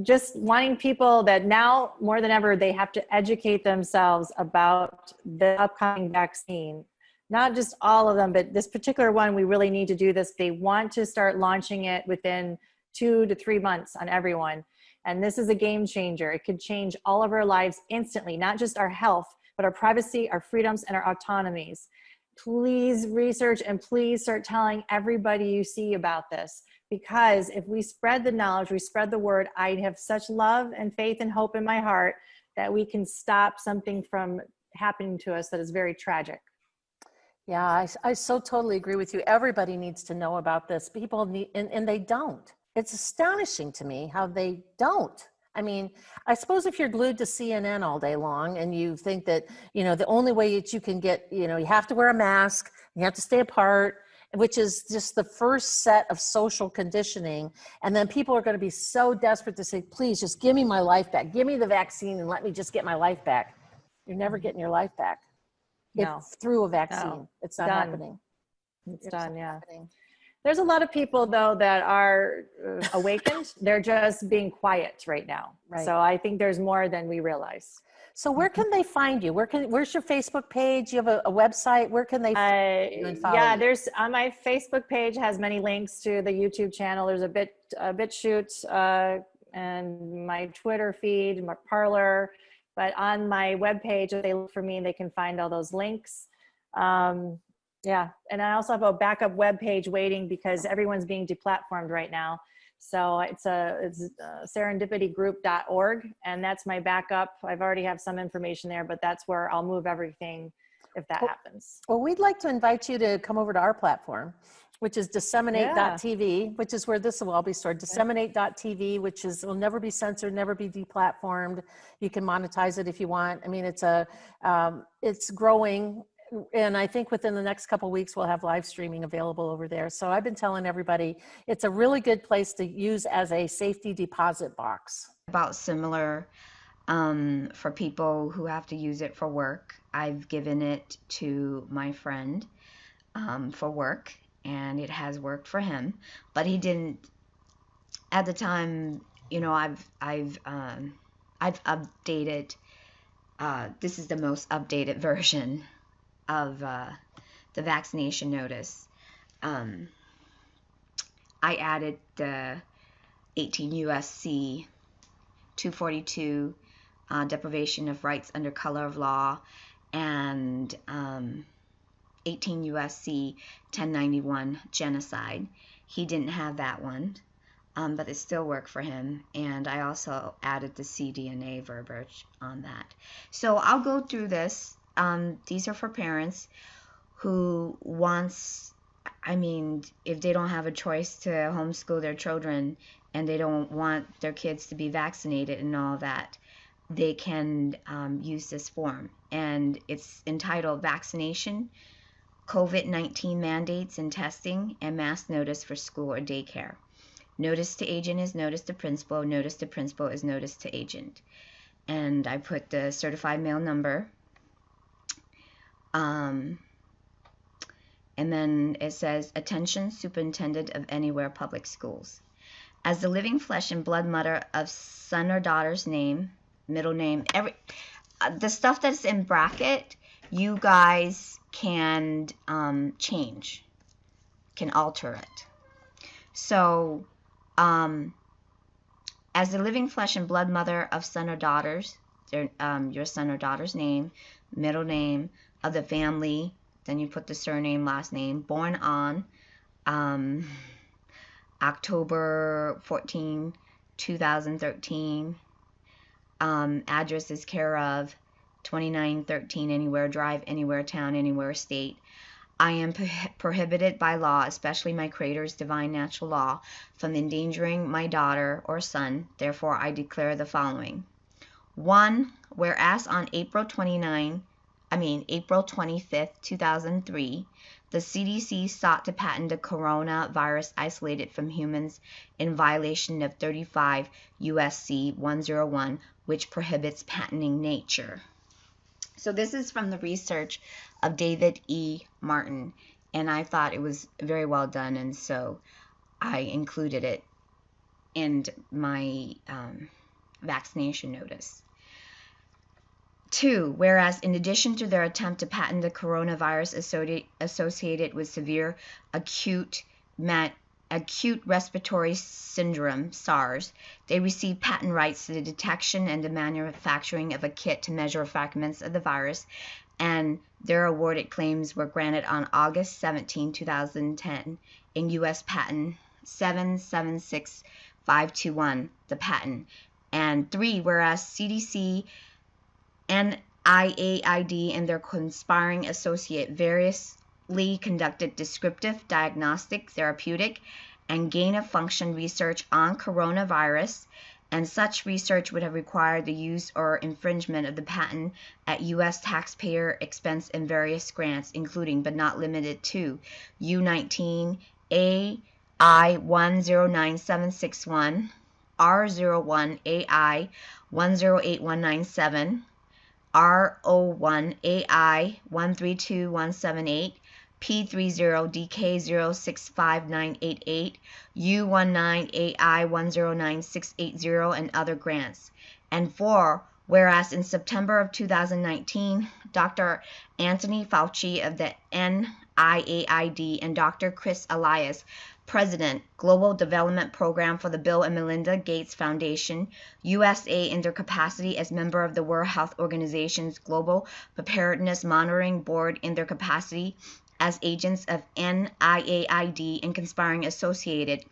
S11: Just wanting people that now more than ever, they have to educate themselves about the upcoming vaccine. Not just all of them, but this particular one, we really need to do this. They want to start launching it within 2 to 3 months on everyone. And this is a game changer. It could change all of our lives instantly, not just our health, but our privacy, our freedoms, and our autonomies. Please research and please start telling everybody you see about this, because if we spread the knowledge, we spread the word, I have such love and faith and hope in my heart that we can stop something from happening to us that is very tragic.
S10: Yeah, I so totally agree with you. Everybody needs to know about this. People need, and they don't. It's astonishing to me how they don't. I mean, I suppose if you're glued to CNN all day long and you think that, the only way that you can get, you have to wear a mask, you have to stay apart, which is just the first set of social conditioning. And then people are going to be so desperate to say, please just give me my life back. Give me the vaccine and let me just get my life back. You're never getting your life back.
S11: No.
S10: Through a vaccine.
S11: No.
S10: It's not happening.
S11: It's done, yeah. There's a lot of people though that are awakened. They're just being quiet right now.
S10: Right.
S11: So I think there's more than we realize.
S10: So where can they find you? Where's your Facebook page? You have a website. Where can they find you and follow
S11: Yeah,
S10: you?
S11: there's on my Facebook page has many links to the YouTube channel. There's a BitChute and my Twitter feed, my Parler. But on my webpage, if they look for me, they can find all those links. Yeah, and I also have a backup web page waiting because everyone's being deplatformed right now. So it's serendipitygroup.org, and that's my backup. I've already have some information there, but that's where I'll move everything if that happens.
S10: Well, we'd like to invite you to come over to our platform, which is disseminate.tv, which is where this will all be stored. Disseminate.tv, which will never be censored, never be deplatformed. You can monetize it if you want. I mean, it's growing. And I think within the next couple of weeks, we'll have live streaming available over there. So I've been telling everybody, it's a really good place to use as a safety deposit box.
S1: About similar for people who have to use it for work. I've given it to my friend for work, and it has worked for him. But he didn't, at the time, you know, I've updated, this is the most updated version of the vaccination notice. I added the 18 U.S.C. 242 deprivation of rights under color of law, and 18 U.S.C. 1091 genocide. He didn't have that one, but it still worked for him. And I also added the cDNA verbiage on that. So I'll go through this. These are for parents who if they don't have a choice to homeschool their children and they don't want their kids to be vaccinated and all that, they can use this form. And it's entitled Vaccination, COVID-19 Mandates and Testing, and Mass Notice for School or Daycare. Notice to agent is notice to principal. Notice to principal is notice to agent. And I put the certified mail number. And then it says, attention, superintendent of anywhere public schools. As the living flesh and blood mother of son or daughter's name, middle name, the stuff that's in bracket, you guys can change, can alter it. So, as the living flesh and blood mother of son or daughters, your son or daughter's name, middle name of the family, then you put the surname, last name, born on October 14, 2013. Address is care of 2913 Anywhere Drive, Anywhere Town, Anywhere State. I am prohibited by law, especially my Creator's divine natural law, from endangering my daughter or son. Therefore, I declare the following. 1. Whereas on April 25th, 2003, the CDC sought to patent the coronavirus isolated from humans in violation of 35 U.S.C. 101, which prohibits patenting nature. So this is from the research of David E. Martin, and I thought it was very well done, and so I included it in my vaccination notice. 2. Whereas in addition to their attempt to patent the coronavirus associated with severe acute respiratory syndrome, SARS, they received patent rights to the detection and the manufacturing of a kit to measure fragments of the virus, and their awarded claims were granted on August 17, 2010 in U.S. Patent 776521, the patent. And 3. Whereas CDC and IAID and their conspiring associate variously conducted descriptive, diagnostic, therapeutic, and gain-of-function research on coronavirus, and such research would have required the use or infringement of the patent at U.S. taxpayer expense and various grants, including but not limited to U19 AI 109761, R01 AI 108197, R01 AI 132178, P30DK065988, U19AI109680, and other grants. And 4, whereas in September of 2019, Dr. Anthony Fauci of the NIAID and Dr. Chris Elias, President, Global Development Program for the Bill and Melinda Gates Foundation, USA in their capacity as member of the World Health Organization's Global Preparedness Monitoring Board in their capacity as agents of NIAID and conspiring associates,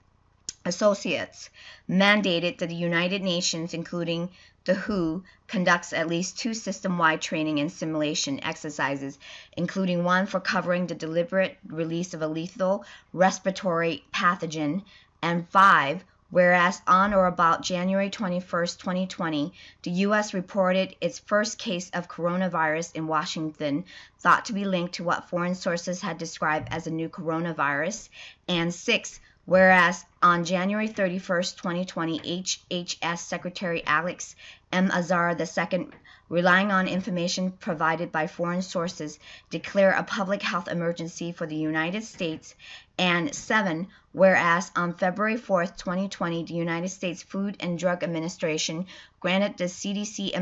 S1: mandated that the United Nations, including the WHO, conducts at least 2 system-wide training and simulation exercises, including one for covering the deliberate release of a lethal respiratory pathogen, and 5, whereas on or about January 21st, 2020, the U.S. reported its first case of coronavirus in Washington, thought to be linked to what foreign sources had described as a new coronavirus, and 6, whereas on January 31st, 2020, HHS Secretary Alex M. Azar II, relying on information provided by foreign sources, declare a public health emergency for the United States, and 7, whereas on February 4th, 2020, the United States Food and Drug Administration granted the CDC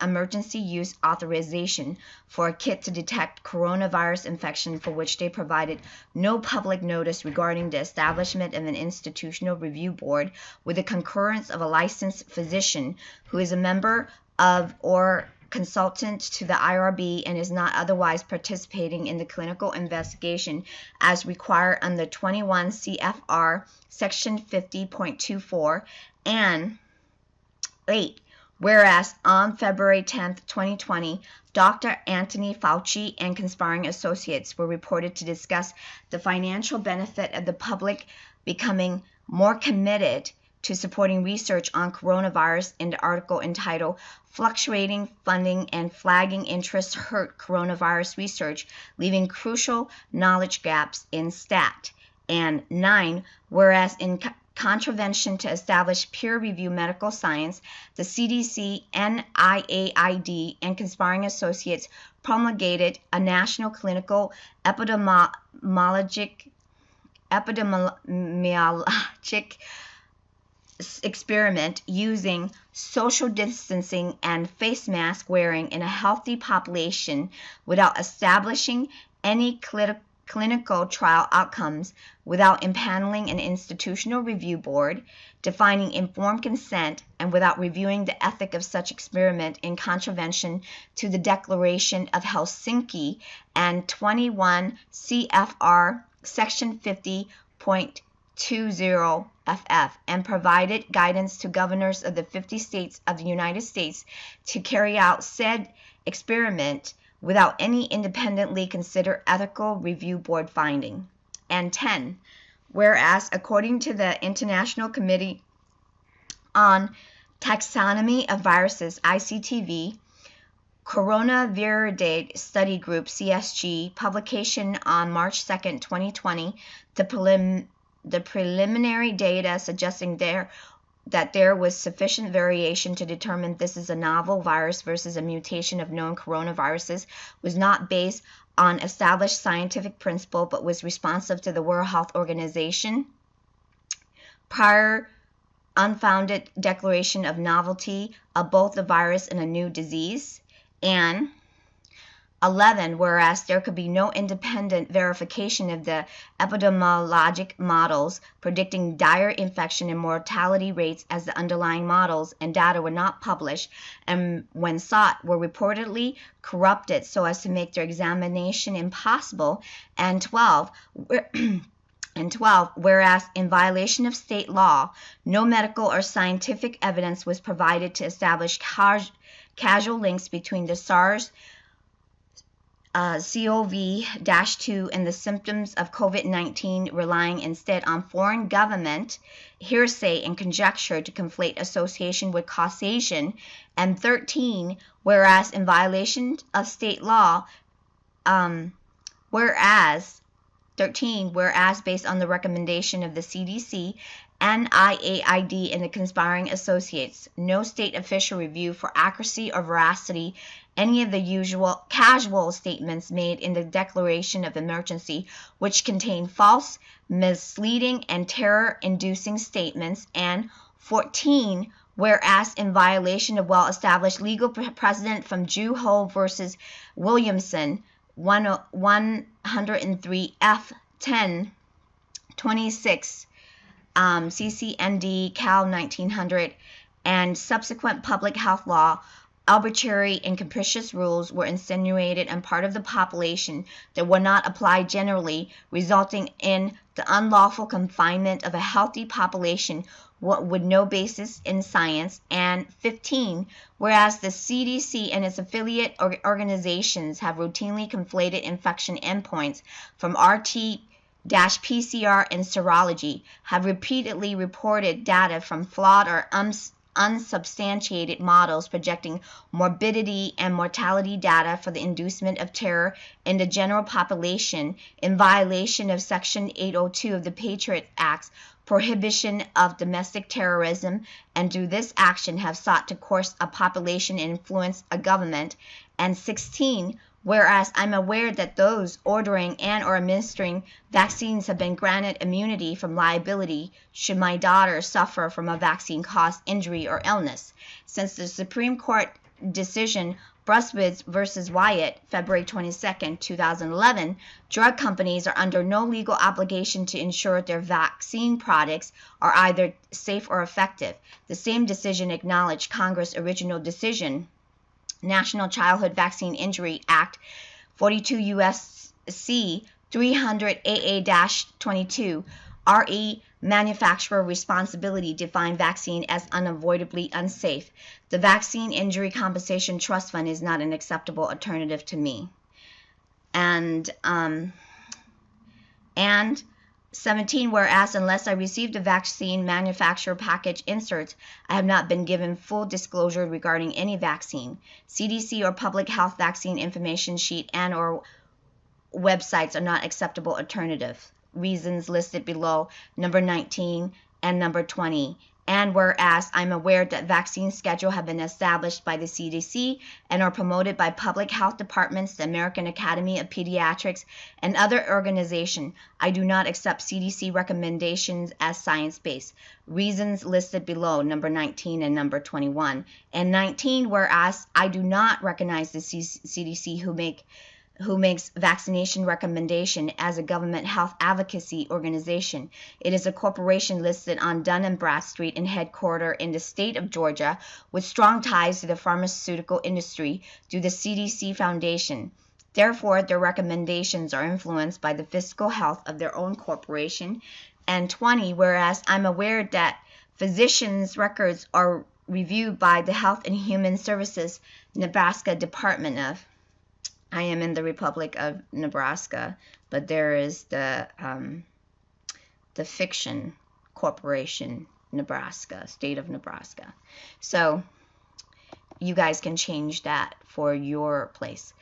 S1: emergency use authorization for a kit to detect coronavirus infection, for which they provided no public notice regarding the establishment of an institutional review board with the concurrence of a licensed physician who is a member of or consultant to the IRB and is not otherwise participating in the clinical investigation as required under 21 CFR section 50.24, and 8, whereas on February 10th, 2020, Dr. Anthony Fauci and conspiring associates were reported to discuss the financial benefit of the public becoming more committed to supporting research on coronavirus in the article entitled Fluctuating Funding and Flagging Interests Hurt Coronavirus Research, Leaving Crucial Knowledge Gaps in STAT. And 9, whereas in contravention to establish peer-reviewed medical science, the CDC, NIAID, and conspiring associates promulgated a national clinical epidemiologic experiment using social distancing and face mask wearing in a healthy population without establishing any clinical trial outcomes, without impaneling an institutional review board, defining informed consent, and without reviewing the ethic of such experiment, in contravention to the Declaration of Helsinki and 21 CFR section 50.20 FF, and provided guidance to governors of the 50 states of the United States to carry out said experiment without any independently considered ethical review board finding. And 10, whereas according to the International Committee on Taxonomy of Viruses, ICTV, Coronavirus Study Group, CSG, publication on March 2nd, 2020, the preliminary data suggesting that there was sufficient variation to determine this is a novel virus versus a mutation of known coronaviruses was not based on established scientific principle, but was responsive to the World Health Organization prior unfounded declaration of novelty of both the virus and a new disease. And 11, whereas there could be no independent verification of the epidemiologic models predicting dire infection and mortality rates as the underlying models and data were not published, and when sought were reportedly corrupted so as to make their examination impossible. And 12, whereas in violation of state law, no medical or scientific evidence was provided to establish causal links between the SARS-CoV-2 and the symptoms of COVID-19, relying instead on foreign government hearsay and conjecture to conflate association with causation. And 13, whereas in violation of state law, whereas based on the recommendation of the CDC
S15: NIAID and the conspiring associates. No state official review for accuracy or veracity any of the usual casual statements made in the declaration of emergency, which contain false, misleading, and terror-inducing statements. And 14, whereas in violation of well-established legal precedent from Jew Ho versus Williamson, 103 F 10 26 CCND Cal 1900, and subsequent public health law, arbitrary and capricious rules were insinuated on part of the population that were not applied generally, resulting in the unlawful confinement of a healthy population with no basis in science. And 15, whereas the CDC and its affiliate organizations have routinely conflated infection endpoints from RT-PCR and serology, have repeatedly reported data from flawed or unsubstantiated models projecting morbidity and mortality data for the inducement of terror in the general population in violation of Section 802 of the Patriot Act's prohibition of domestic terrorism, and through this action have sought to coerce a population and influence a government. And 16, whereas I'm aware that those ordering and or administering vaccines have been granted immunity from liability should my daughter suffer from a vaccine-caused injury or illness. Since the Supreme Court decision Brunswitz versus Wyatt, February 22, 2011, drug companies are under no legal obligation to ensure their vaccine products are either safe or effective. The same decision acknowledged Congress' original decision, National Childhood Vaccine Injury Act, 42 U.S.C. 300 AA-22, RE manufacturer responsibility defined vaccine as unavoidably unsafe. The Vaccine Injury Compensation Trust Fund is not an acceptable alternative to me. And 17, whereas unless I received a vaccine manufacturer package inserts, I have not been given full disclosure regarding any vaccine. CDC or public health vaccine information sheet and or websites are not acceptable alternative. Reasons listed below, number 19 and number 20. And whereas I'm aware that vaccine schedules have been established by the CDC and are promoted by public health departments, the American Academy of Pediatrics, and other organizations, I do not accept CDC recommendations as science-based. Reasons listed below, number 19 and number 21. And 19, whereas I do not recognize the CDC who makes vaccination recommendation as a government health advocacy organization. It is a corporation listed on Dun & Bradstreet and headquartered in the state of Georgia with strong ties to the pharmaceutical industry through the CDC Foundation. Therefore, their recommendations are influenced by the fiscal health of their own corporation. And 20, whereas I'm aware that physicians' records are reviewed by the Health and Human Services Nebraska Department of. I am in the Republic of Nebraska, but there is the Fiction Corporation, Nebraska, state of Nebraska. So you guys can change that for your place.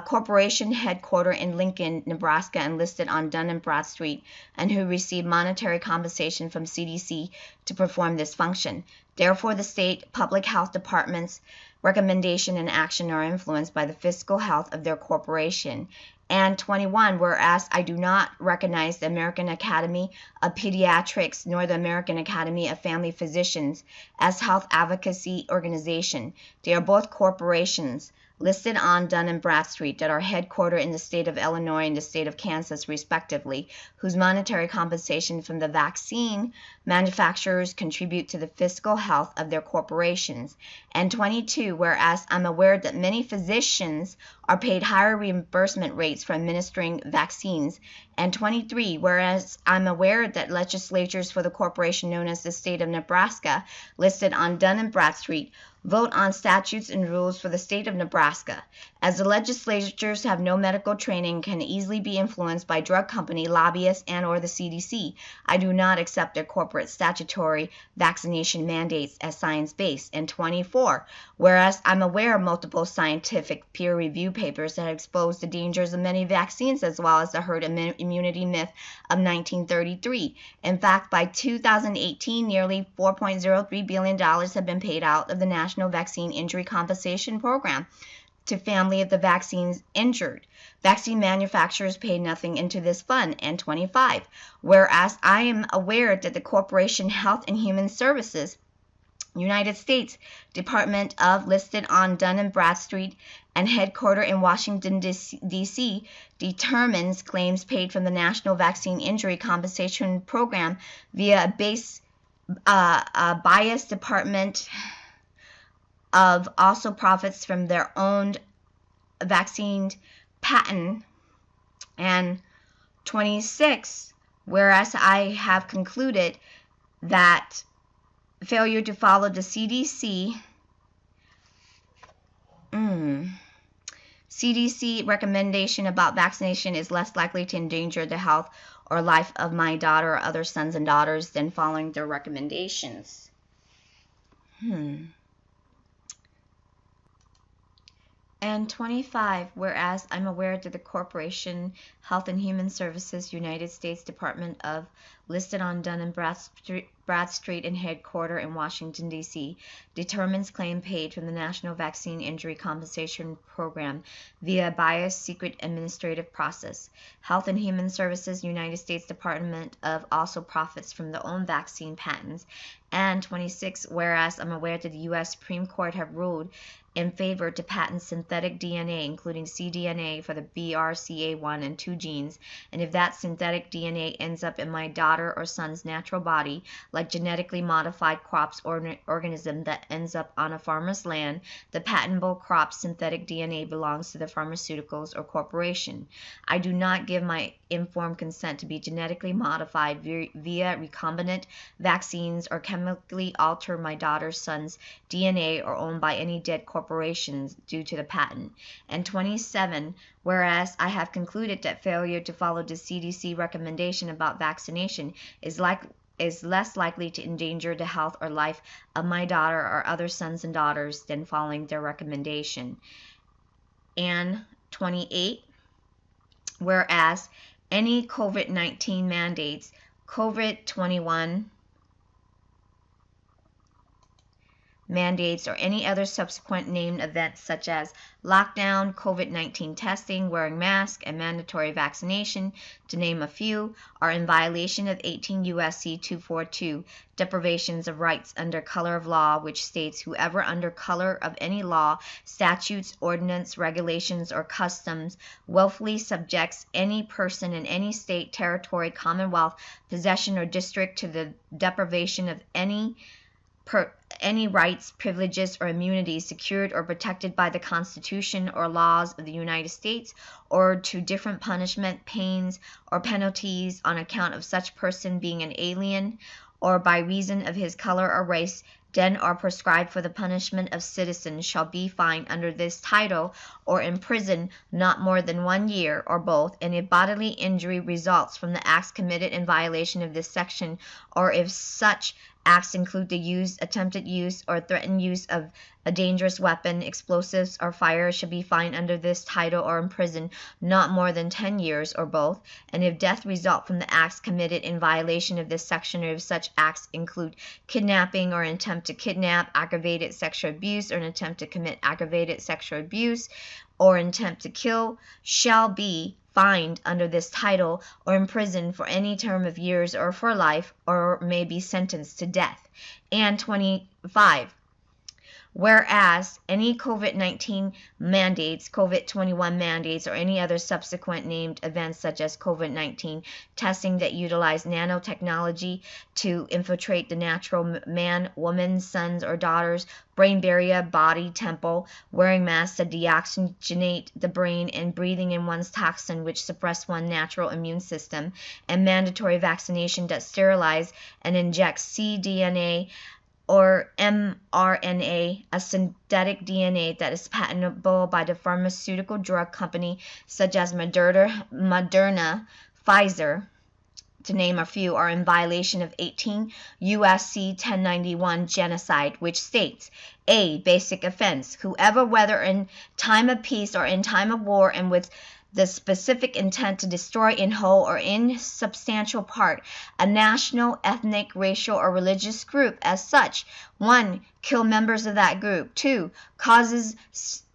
S15: Corporation headquartered in Lincoln, Nebraska, and listed on Dun & Bradstreet, and who receive monetary compensation from CDC to perform this function. Therefore, the state public health departments recommendation and action are influenced by the fiscal health of their corporation. And 21, whereas I do not recognize the American Academy of Pediatrics nor the American Academy of Family Physicians as health advocacy organization. They are both corporations listed on Dun & Bradstreet that are headquartered in the state of Illinois and the state of Kansas, respectively, whose monetary compensation from the vaccine manufacturers contribute to the fiscal health of their corporations. And 22, whereas I'm aware that many physicians are paid higher reimbursement rates for administering vaccines. And 23, whereas I'm aware that legislatures for the corporation known as the state of Nebraska, listed on Dun & Bradstreet, Vote on statutes and rules for the state of Nebraska. As the legislatures have no medical training and can easily be influenced by drug company, lobbyists, and or the CDC, I do not accept their corporate statutory vaccination mandates as science-based. And 24, whereas I'm aware of multiple scientific peer-reviewed papers that have exposed the dangers of many vaccines as well as the herd immunity myth of 1933. In fact, by 2018, nearly $4.03 billion have been paid out of the National Vaccine Injury Compensation Program to families of the vaccines injured. Vaccine manufacturers pay nothing into this fund. And 25, whereas I am aware that the Corporation Health and Human Services United States Department of listed on Dun & Bradstreet and headquartered in Washington, D.C., determines claims paid from the National Vaccine Injury Compensation Program via a biased department of also profits from their own vaccine patent. And 26, whereas I have concluded that failure to follow the CDC recommendation about vaccination is less likely to endanger the health or life of my daughter or other sons and daughters than following their recommendations. And 25, whereas I'm aware that the Corporation Health and Human Services United States Department of listed on Dun & Bradstreet and headquartered in Washington, D.C., determines claim paid from the National Vaccine Injury Compensation Program via a biased secret administrative process. Health and Human Services United States Department of also profits from their own vaccine patents. And 26, whereas I'm aware that the U.S. Supreme Court have ruled in favor to patent synthetic DNA, including cDNA for the BRCA1 and 2 genes, and if that synthetic DNA ends up in my daughter or son's natural body, like genetically modified crops or organism that ends up on a farmer's land, the patentable crop synthetic DNA belongs to the pharmaceuticals or corporation. I do not give my informed consent to be genetically modified via recombinant vaccines or chemically alter my daughter's son's DNA or owned by any dead corporations due to the patent. And 27, whereas I have concluded that failure to follow the CDC recommendation about vaccination is less likely to endanger the health or life of my daughter or other sons and daughters than following their recommendation. And 28, whereas any COVID-19 mandates, COVID-21 mandates, or any other subsequent named events such as lockdown, COVID-19 testing, wearing masks, and mandatory vaccination, to name a few, are in violation of 18 U.S.C. 242, deprivations of rights under color of law, which states whoever under color of any law, statutes, ordinance, regulations, or customs willfully subjects any person in any state, territory, commonwealth, possession, or district to the deprivation of any rights, privileges, or immunities secured or protected by the Constitution or laws of the United States, or to different punishment, pains, or penalties on account of such person being an alien, or by reason of his color or race, then are prescribed for the punishment of citizens, shall be fined under this title or imprisoned not more than 1 year, or both, and if bodily injury results from the acts committed in violation of this section, or if such acts include the use, attempted use, or threatened use of a dangerous weapon, explosives, or fire, shall be fined under this title or imprisoned not more than 10 years, or both, and if death result from the acts committed in violation of this section, or if such acts include kidnapping or attempt to kidnap, aggravated sexual abuse, or an attempt to commit aggravated sexual abuse, or attempt to kill, shall be fined under this title or imprisoned for any term of years or for life, or may be sentenced to death. And 25, whereas any COVID-19 mandates, COVID-21 mandates, or any other subsequent named events such as COVID-19 testing that utilize nanotechnology to infiltrate the natural man, woman, sons, or daughters, brain barrier, body, temple, wearing masks to deoxygenate the brain, and breathing in one's toxin which suppress one's natural immune system, and mandatory vaccination that sterilize and inject cDNA or mRNA, a synthetic DNA that is patentable by the pharmaceutical drug company such as Moderna, Pfizer, to name a few, are in violation of 18 U.S.C. 1091 genocide, which states, A, basic offense, whoever, whether in time of peace or in time of war and with the specific intent to destroy in whole or in substantial part a national, ethnic, racial, or religious group as such. 1. Kill members of that group. 2. Causes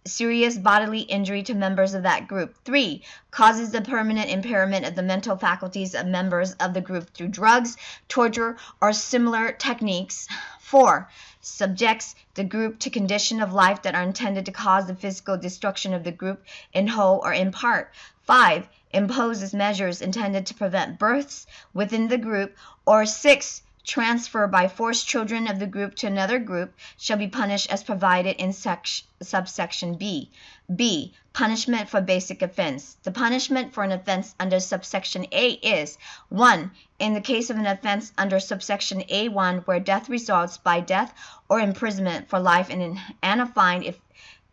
S15: serious bodily injury to members of that group. 3. Causes the permanent impairment of the mental faculties of members of the group through drugs, torture, or similar techniques. 4. Subjects the group to conditions of life that are intended to cause the physical destruction of the group in whole or in part. 5. Imposes measures intended to prevent births within the group. Or 6. Transfer by force children of the group to another group shall be punished as provided in subsection B. B. Punishment for basic offense. The punishment for an offense under subsection A is 1. In the case of an offense under subsection A1 where death results by death or imprisonment for life and a fine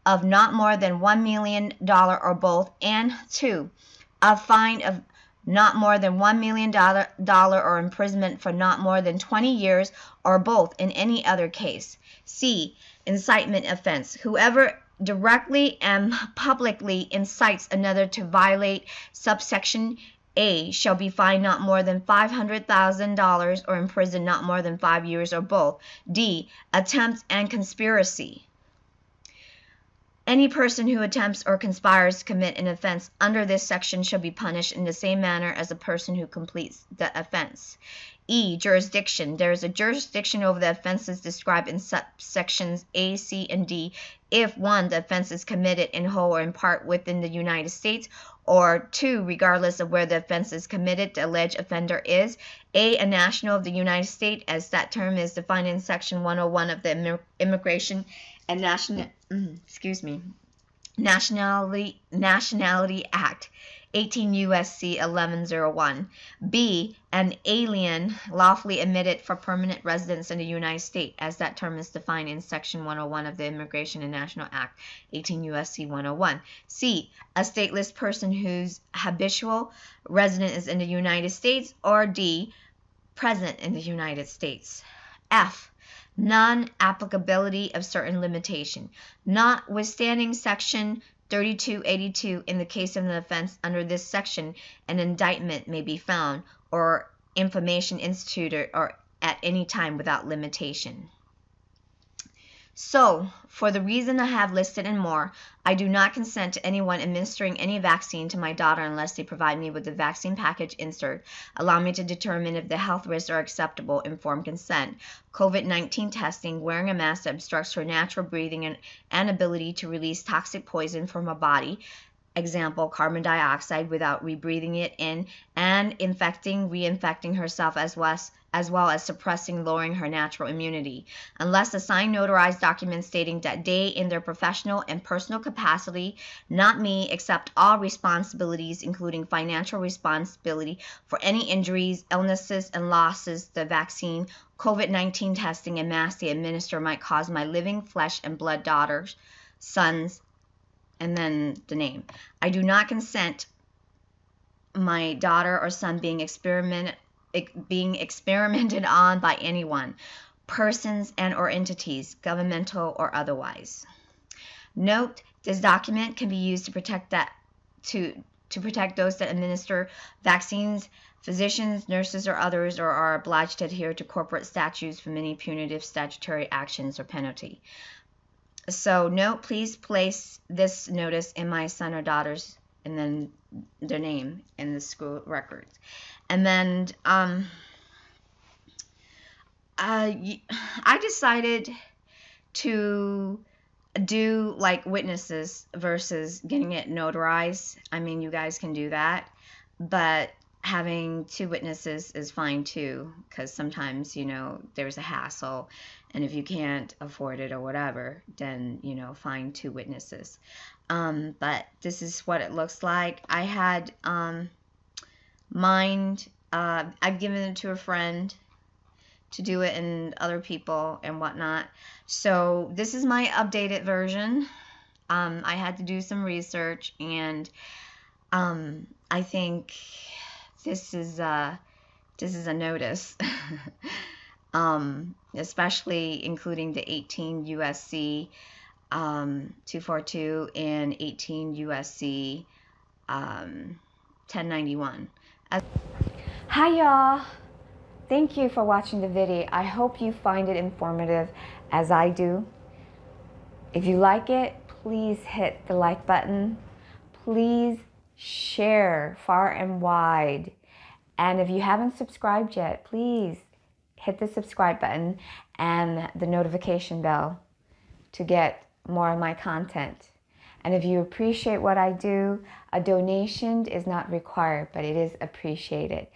S15: of not more than $1 million or both, and 2. A fine of not more than $1 million or imprisonment for not more than 20 years or both in any other case. C. Incitement offense. Whoever directly and publicly incites another to violate subsection A shall be fined not more than $500,000 or imprisoned not more than 5 years or both. D. Attempt and conspiracy. Any person who attempts or conspires to commit an offense under this section shall be punished in the same manner as a person who completes the offense. E. Jurisdiction. There is a jurisdiction over the offenses described in subsections A, C, and D if 1. The offense is committed in whole or in part within the United States, or 2. Regardless of where the offense is committed, the alleged offender is a national of the United States, as that term is defined in Section 101 of the Immigration and Nationality Act, 18 U.S.C. 1101. B. An alien lawfully admitted for permanent residence in the United States, as that term is defined in Section 101 of the Immigration and National Act, 18 U.S.C. 101. C. A stateless person whose habitual residence is in the United States, or D. Present in the United States. F. Non-applicability of certain limitation. Notwithstanding Section 3282, in the case of an offense under this section, an indictment may be found or information instituted or at any time without limitation. So, for the reason I have listed and more, I do not consent to anyone administering any vaccine to my daughter unless they provide me with the vaccine package insert, allow me to determine if the health risks are acceptable, informed consent, COVID-19 testing, wearing a mask that obstructs her natural breathing and ability to release toxic poison from her body, example, carbon dioxide, without rebreathing it in, and reinfecting herself as well as suppressing, lowering her natural immunity. Unless a signed notarized document stating that they, in their professional and personal capacity, not me, accept all responsibilities, including financial responsibility for any injuries, illnesses, and losses the vaccine, COVID-19 testing, and mask they administer might cause my living flesh and blood daughters, sons, and then the name. I do not consent my daughter or son being experimented on by anyone, persons and or entities, governmental or otherwise. Note, this document can be used to protect those that administer vaccines, physicians, nurses, or others, or are obliged to adhere to corporate statutes from any punitive statutory actions or penalty. So note, please place this notice in my son or daughter's, and then their name in the school records. And then I decided to do like witnesses versus getting it notarized. I mean, you guys can do that, but having 2 witnesses is fine too, because sometimes, you know, there's a hassle, and if you can't afford it or whatever, then, you know, find 2 witnesses. But this is what it looks like. I had mine, I've given it to a friend to do it in other people and whatnot. So this is my updated version. I had to do some research, and I think this is a notice, especially including the 18 USC 242 and 18 USC 1091.
S1: Hi y'all. Thank you for watching the video. I hope you find it informative as I do. If you like it, please hit the like button. Please share far and wide. And if you haven't subscribed yet, please hit the subscribe button and the notification bell to get more of my content. And if you appreciate what I do, a donation is not required, but it is appreciated.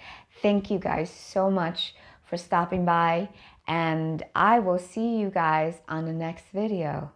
S1: Thank you guys so much for stopping by, and I will see you guys on the next video.